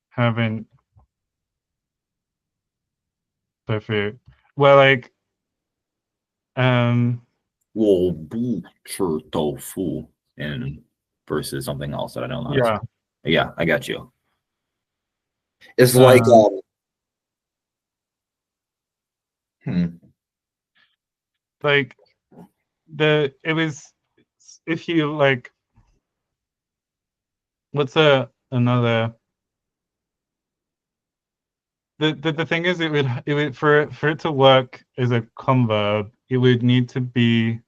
haven't tofu. Well, like um 我不吃豆腐 and versus something else that I don't know how to say. yeah Yeah, I got you. It's like um hmm. like the it was if you like what's a another the thing is it would for it to work as a converb it would need to be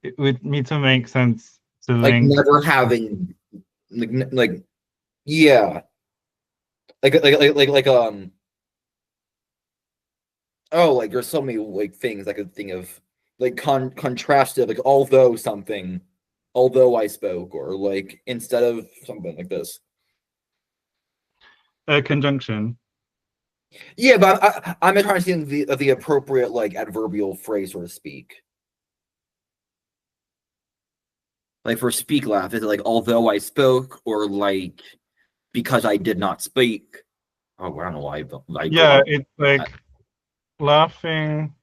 it would need to make sense to Like link never having like yeah. Like oh, like there's so many like things I could think of, like contrastive, like although I spoke, or like instead of something like this. a conjunction. Yeah, but I'm trying to see the appropriate like adverbial phrase, so to speak. Like for speak laugh, is it like although I spoke, or like because I did not speak? Oh, I don't know why I go Yeah, on it's that. like laughing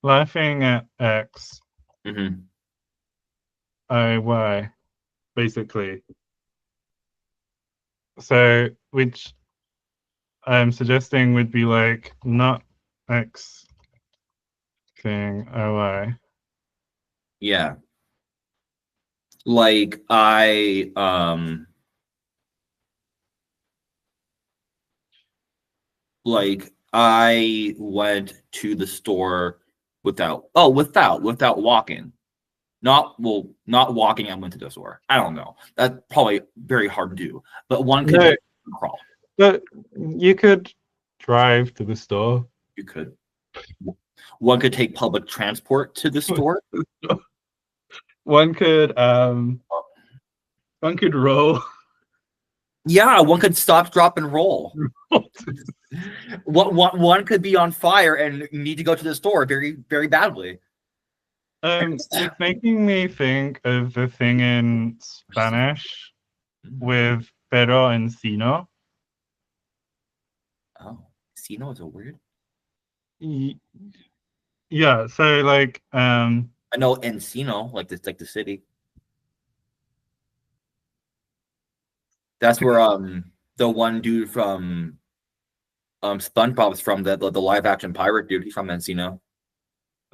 laughing at X Hmm. I Y basically. So which I'm suggesting would be like not X thing O Y. Yeah, like I went to the store without walking. Not walking and went to the store. I don't know. That's probably very hard to do. But one could No, crawl. but you could drive to the store. You could. One could take public transport to the store. One could roll. Yeah, one could stop, drop, and roll. One could be on fire and need to go to the store very, very badly. It's making me think of the thing in Spanish with pero and sino. Oh, sino is a word? Yeah, so like I know Encino, like the city. That's where the one dude from SpongeBob's from, the live action pirate dude. He's from Encino.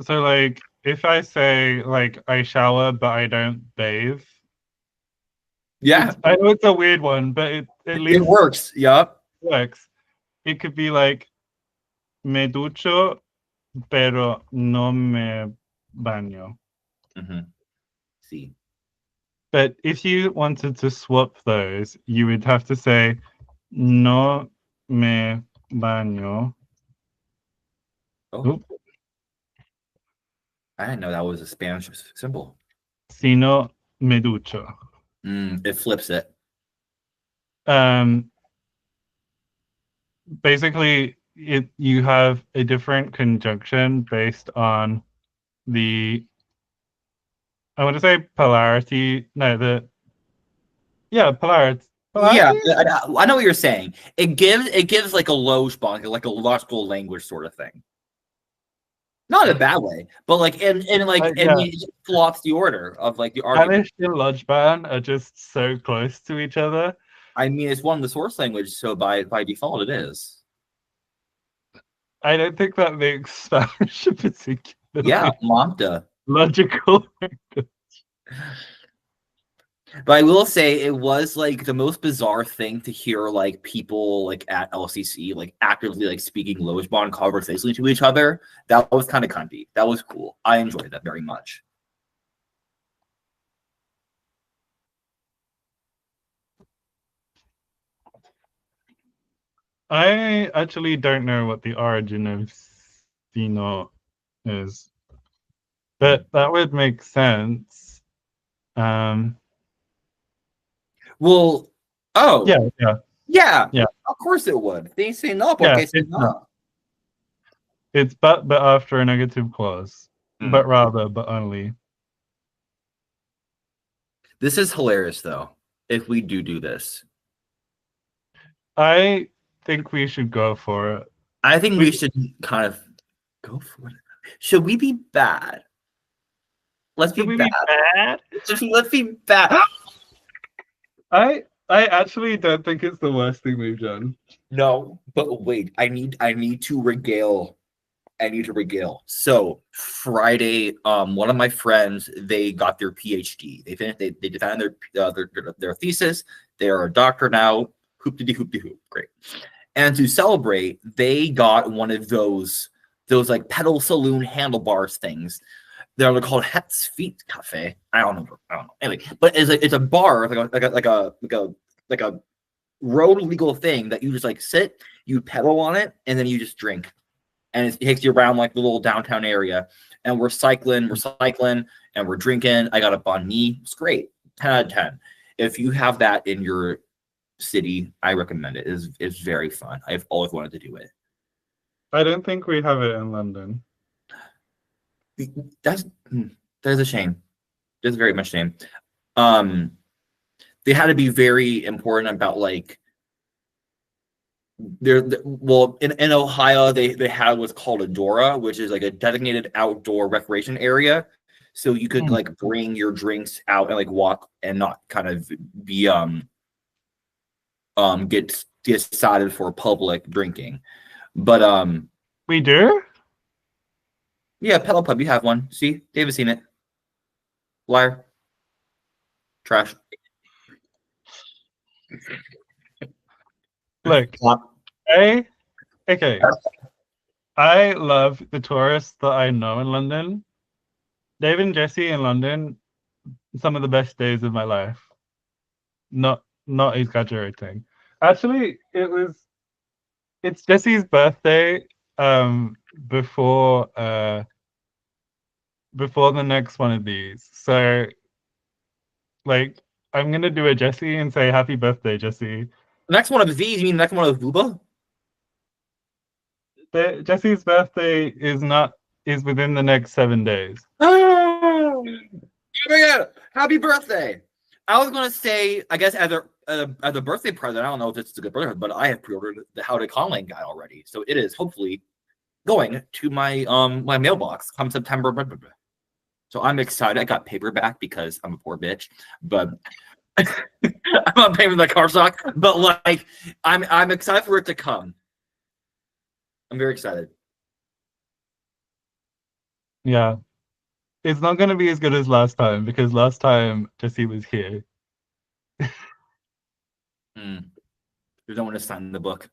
so like if I say like I shower but I don't bathe, Yeah, I know it's a weird one, but it at it least works. Yup. works. It could be like me ducho pero no me baño. See. But if you wanted to swap those, you would have to say no me baño. Oh, Oop, I didn't know that was a Spanish symbol. sino me ducho. It flips it. Basically, you have a different conjunction based on the, I want to say polarity. No, polarity. Yeah, Polarity? I know what you're saying. It gives like a Lojban, like a logical language sort of thing. Not in a bad way, but like it flops the order of like the argument. Spanish and Lojban are just so close to each other. I mean, it's one of the source language, so by default it is. I don't think that makes Spanish a particularly Yeah, Manta. logical. But I will say it was like the most bizarre thing to hear like people like at LCC like actively like speaking Lojban conversationally to each other. That was kind of cunty. That was cool. I enjoyed that very much. I actually don't know what the origin of Sino is, but that would make sense. Well, oh, yeah. of course it would. They say no Yeah, porque say no. It's but after a negative clause, but rather, but only. This is hilarious, though, if we do this. I think we should go for it. I think we should kind of go for it. Should we be bad? Let's be bad. Let's be bad. I actually don't think it's the worst thing we've done. No, but wait, I need to regale. So Friday, one of my friends, they got their PhD. They finished. They defended their thesis. They are a doctor now. Hoop-de-dee, hoop-de-hoop. Great. And to celebrate, they got one of those like pedal saloon handlebars things. They're called Het's Feet Cafe. I don't know. Anyway, but it's a bar like a road legal thing that you just like sit, you pedal on it, and then you just drink. And it takes you around like the little downtown area. And we're cycling, and we're drinking. I got a banh mi. It's great. 10 out of 10. If you have that in your city, I recommend it. It's very fun. I've always wanted to do it. I don't think we have it in London. That's a shame. That's very much shame. They had to be very important about like in Ohio they had what's called a DORA, which is like a designated outdoor recreation area. So you could like bring your drinks out and like walk and not kind of be get decided for public drinking. But we do? Yeah, Pedal Pub, you have one. See, David's seen it. Liar. Trash. Look, okay. I love the tourists that I know in London. Dave and Jesse in London, some of the best days of my life. Not exaggerating. Actually, it's Jesse's birthday before before the next one of these. So like I'm gonna do a Jesse and say happy birthday, Jesse. The next one of these, you mean the next one of Bouba? Jesse's birthday is within the next 7 days. Oh my god! Happy birthday! I was gonna say, I guess as a birthday present, I don't know if it's a good birthday, but I have pre-ordered the How to Conlang guide already, so it is hopefully going to my mailbox come September. Blah, blah, blah. So I'm excited. I got paperback because I'm a poor bitch, but I'm not paying for the cardstock. But like, I'm excited for it to come. I'm very excited. Yeah. It's not gonna be as good as last time because last time Jesse was here. Mm. There's no one to sign the book.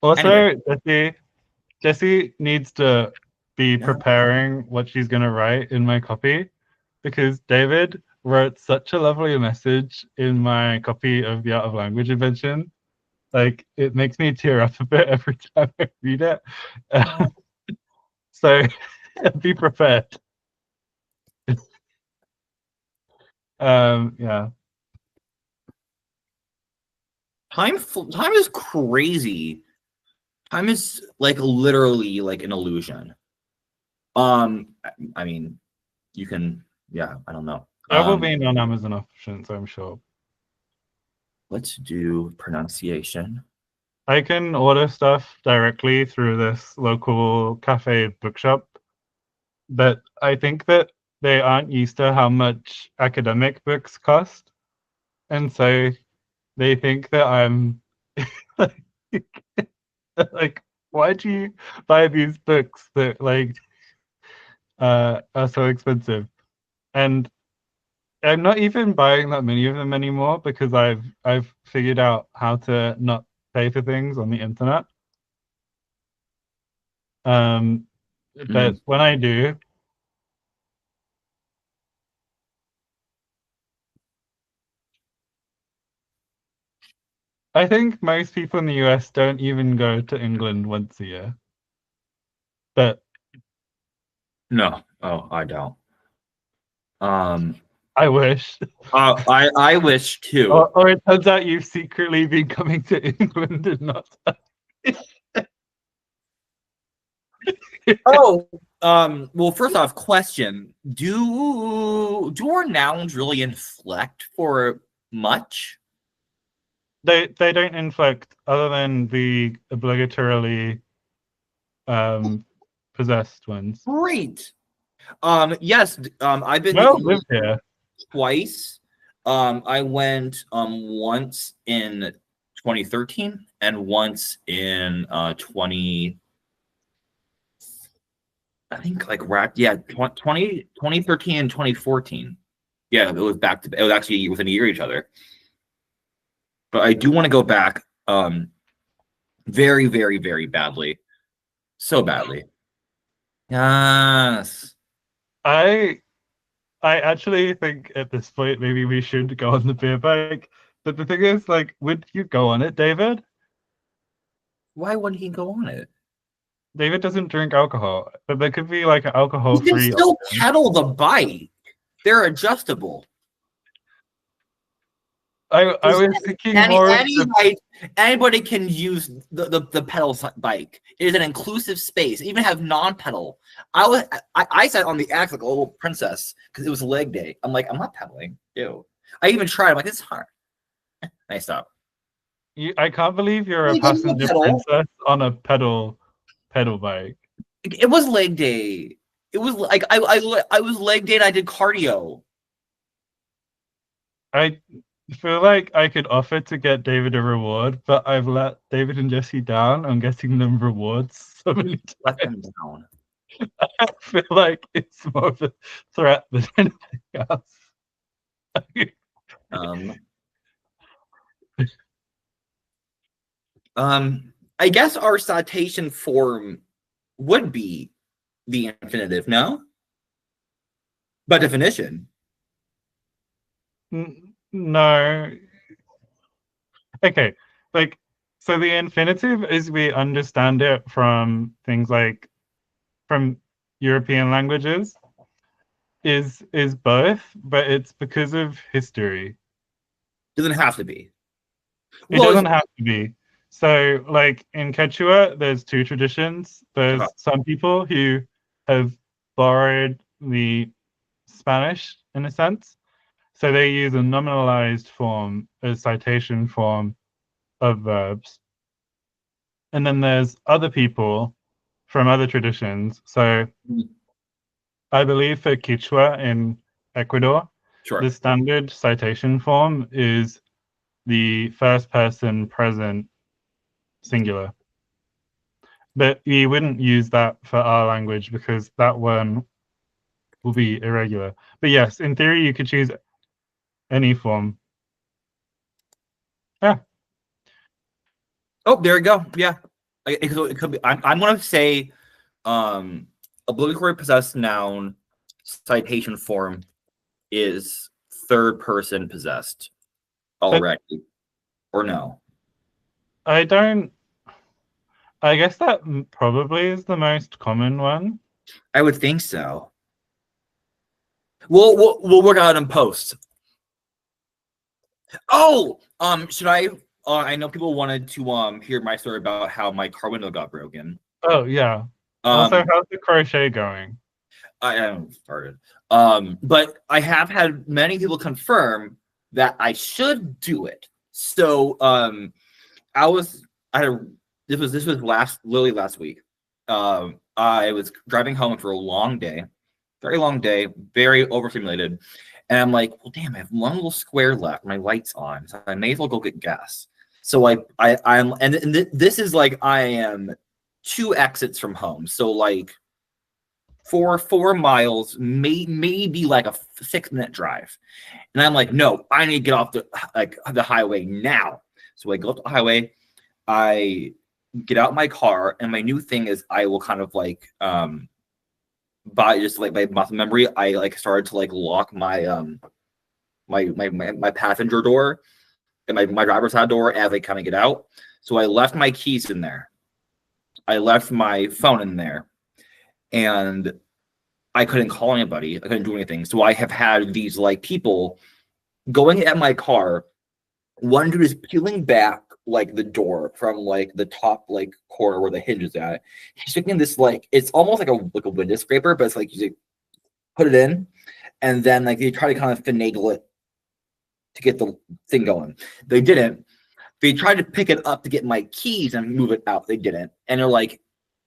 Anyway, Also, Jesse needs to be yeah. preparing what she's gonna write in my copy because David wrote such a lovely message in my copy of the Art of Language invention. Like it makes me tear up a bit every time I read it. Oh. So be prepared. Yeah. Time is crazy. Time is like literally like an illusion. Um, I mean, you can, yeah, I don't know. There will be on Amazon options, I'm sure. Let's do pronunciation. I can order stuff directly through this local cafe bookshop, but I think that they aren't used to how much academic books cost. And so they think that I'm like, like why do you buy these books that like are so expensive? And I'm not even buying that many of them anymore because I've figured out how to not pay for things on the internet. Um, Mm. but when I do, I think most people in the US don't even go to England once a year. But No, oh, I don't. Um, I wish. I wish too. Or it turns out you've secretly been coming to England and not. Oh, well, first off, question: Do our nouns really inflect for much? They don't inflect other than the obligatorily um possessed ones. Great. Yes. I've been to Well, live England here. twice. I went once in 2013 and once in 20. I think like yeah, 2013 and 2014. Yeah, it was it was actually within a year of each other. But I do want to go back very, very, very badly. So badly. Yes. I I actually think at this point maybe we should go on the beer bike. But the thing is, like, would you go on it, David? Why wouldn't he go on it? David doesn't drink alcohol, but there could be like an You can alcohol-free still option. pedal the bike. They're adjustable. I was thinking more of Any the height, anybody can use the pedal bike. It is an inclusive space. Even have non-pedal. I sat on the axe like a little princess because it was leg day. I'm like, I'm not pedaling. Ew. I even tried. I'm like, it's hard. I stopped. I can't believe you're a You gave me a passenger pedal. princess on a pedal bike. It was leg day. It was like I was leg day and I did cardio. I feel like I could offer to get David a reward, but I've let David and Jesse down on getting them rewards so many Let times. them down. I feel like it's more of a threat than anything else. Um, I guess our citation form would be the infinitive, no? By definition. No. Okay. Like, so the infinitive, as we understand it from things like from European languages, is both, but it's because of history. Doesn't have to be. It Well, doesn't have to be. So, like in Quechua, there's two traditions. There's some people who have borrowed the Spanish in a sense. So they use a nominalized form as citation form of verbs. And then there's other people from other traditions. So I believe for Quechua in Ecuador, sure. the standard citation form is the first person present singular. But you wouldn't use that for our language because that one will be irregular. But yes, in theory, you could choose any form. Yeah. Oh, there you go. Yeah. It could be. I'm going to say obligatory possessed noun citation form is third person possessed But already, or no? I don't, I guess that probably is the most common one. I would think so. We'll work out in post. Oh, should I? I know people wanted to hear my story about how my car window got broken. Oh, yeah. Also, how's the crochet going? I haven't started. But I have had many people confirm that I should do it. So I had a, this was literally last week. I was driving home for a long day, very long day, very overstimulated. And I'm like, well, damn, I have one little square left. My light's on, so I may as well go get gas. So I'm and this is like I am 2 exits from home. So like 4 miles, maybe like a 6-minute drive. And I'm like, no, I need to get off the highway now. So I go up the highway, I get out my car, and my new thing is I will kind of like by just like my muscle memory, I like started to like lock my my passenger door and my driver's side door as I kind of get out. So I left my keys in there. I left my phone in there. And I couldn't call anybody. I couldn't do anything. So I have had these like people going at my car. One dude is peeling back like the door from like the top like corner where the hinge is at. He's sticking this like it's almost like a window scraper, but it's like you put it in, and then like they try to kind of finagle it to get the thing going. They didn't. They tried to pick it up to get my keys and move it out. They didn't. And they're like,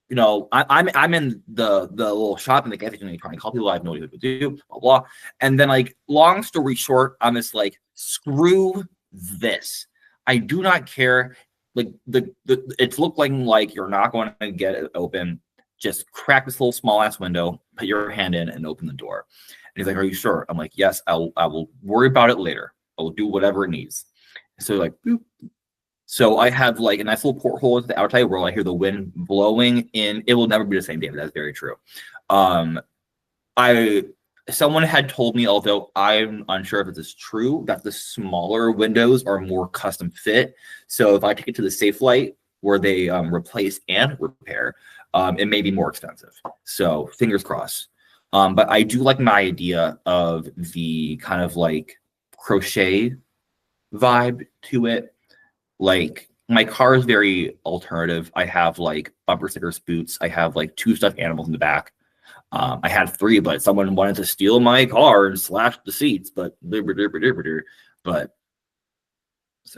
you know, I'm in the little shop and the gas station trying to call people. I have no idea what to do, blah blah. And then like, long story short, I'm just like, screw this. I do not care. Like it's looking like you're not going to get it open. Just crack this little small ass window, put your hand in, and open the door. And he's like, "Are you sure?" I'm like, "Yes. I will worry about it later. I will do whatever it needs." So like, boop. So I have like a nice little porthole to the outside world. I hear the wind blowing in. It will never be the same, David. That's very true. Someone had told me, although I'm unsure if this is true, that the smaller windows are more custom fit. So if I take it to the Safe Light where they replace and repair, it may be more expensive. So fingers crossed. But I do like my idea of the kind of like crochet vibe to it. Like my car is very alternative. I have like bumper stickers, boots. I have like 2 stuffed animals in the back. I had 3, but someone wanted to steal my car and slash the seats. But so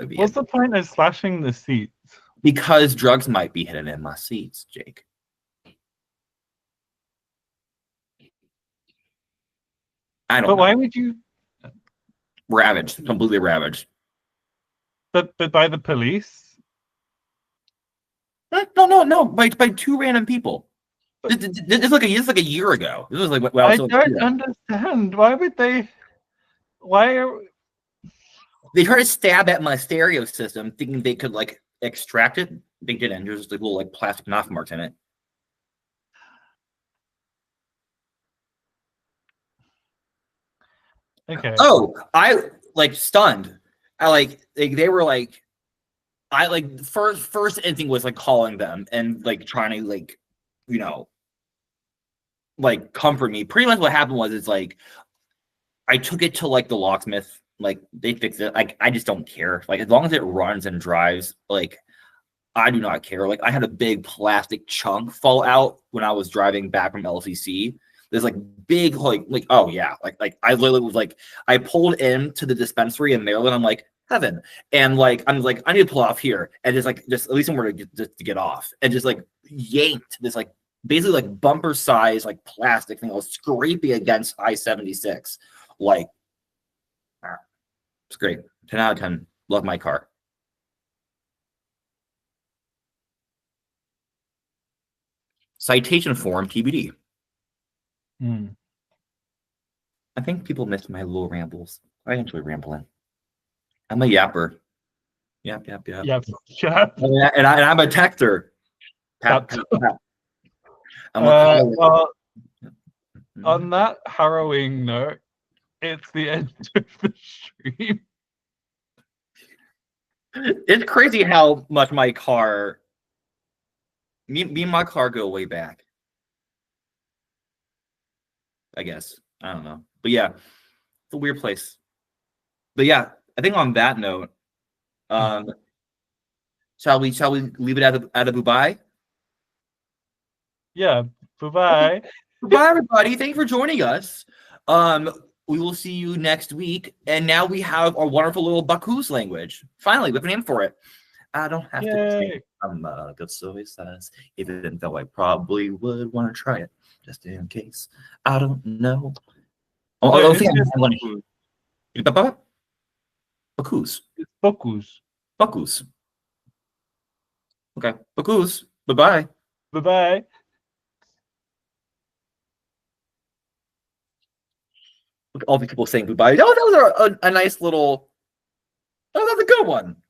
be What's it. the point of slashing the seats? Because drugs might be hidden in my seats, Jake. I don't But know. why would you? Ravaged, completely ravaged. But by the police? No. By 2 random people. This is like a year ago. This was like when I was I still in don't school. understand. Why would they? Why are? They try to stab at my stereo system, thinking they could like extract it. They didn't. There's just like little like plastic knife marks in it. Okay. Oh, I like stunned. I like they were like I like first instinct was like calling them and like trying to like you know like comfort me. Pretty much what happened was it's like I took it to like the locksmith. Like they fixed it. Like I just don't care. Like as long as it runs and drives, like I do not care. Like I had a big plastic chunk fall out when I was driving back from LCC. There's like big like oh yeah like I literally was like I pulled into the dispensary in Maryland. I'm like heaven, and like I'm like I need to pull off here and just at least somewhere to get off and just like yanked this like basically like bumper size like plastic thing. I was scraping against I-76. Like it's great. 10 out of 10. Love my car. Citation form TBD. Mm. I think people miss my little rambles. I enjoy rambling. I'm a yapper. Yap. Yep. Yep. And I'm a texter. Tap, Yep. tap. I'm a Well, on that harrowing note, it's the end of the stream. It's crazy how much my car, me and my car go way back. I guess. I don't know. But yeah, it's a weird place. But yeah, I think on that note, shall we leave it at a Bouba? Yeah. Bye-bye. Goodbye, everybody. Thank you for joining us. We will see you next week. And now we have our wonderful little Baku's language. Finally, we have a name for it. I don't have to say good soy sauce, even though I probably would want to try it, just in case. I don't know. I think I want to. Baku's. It's Focus. Baku's. Okay. Baku's. Bye-bye. Bye-bye. Look at all these people saying goodbye. Oh, that was a nice little. Oh, that's a good one.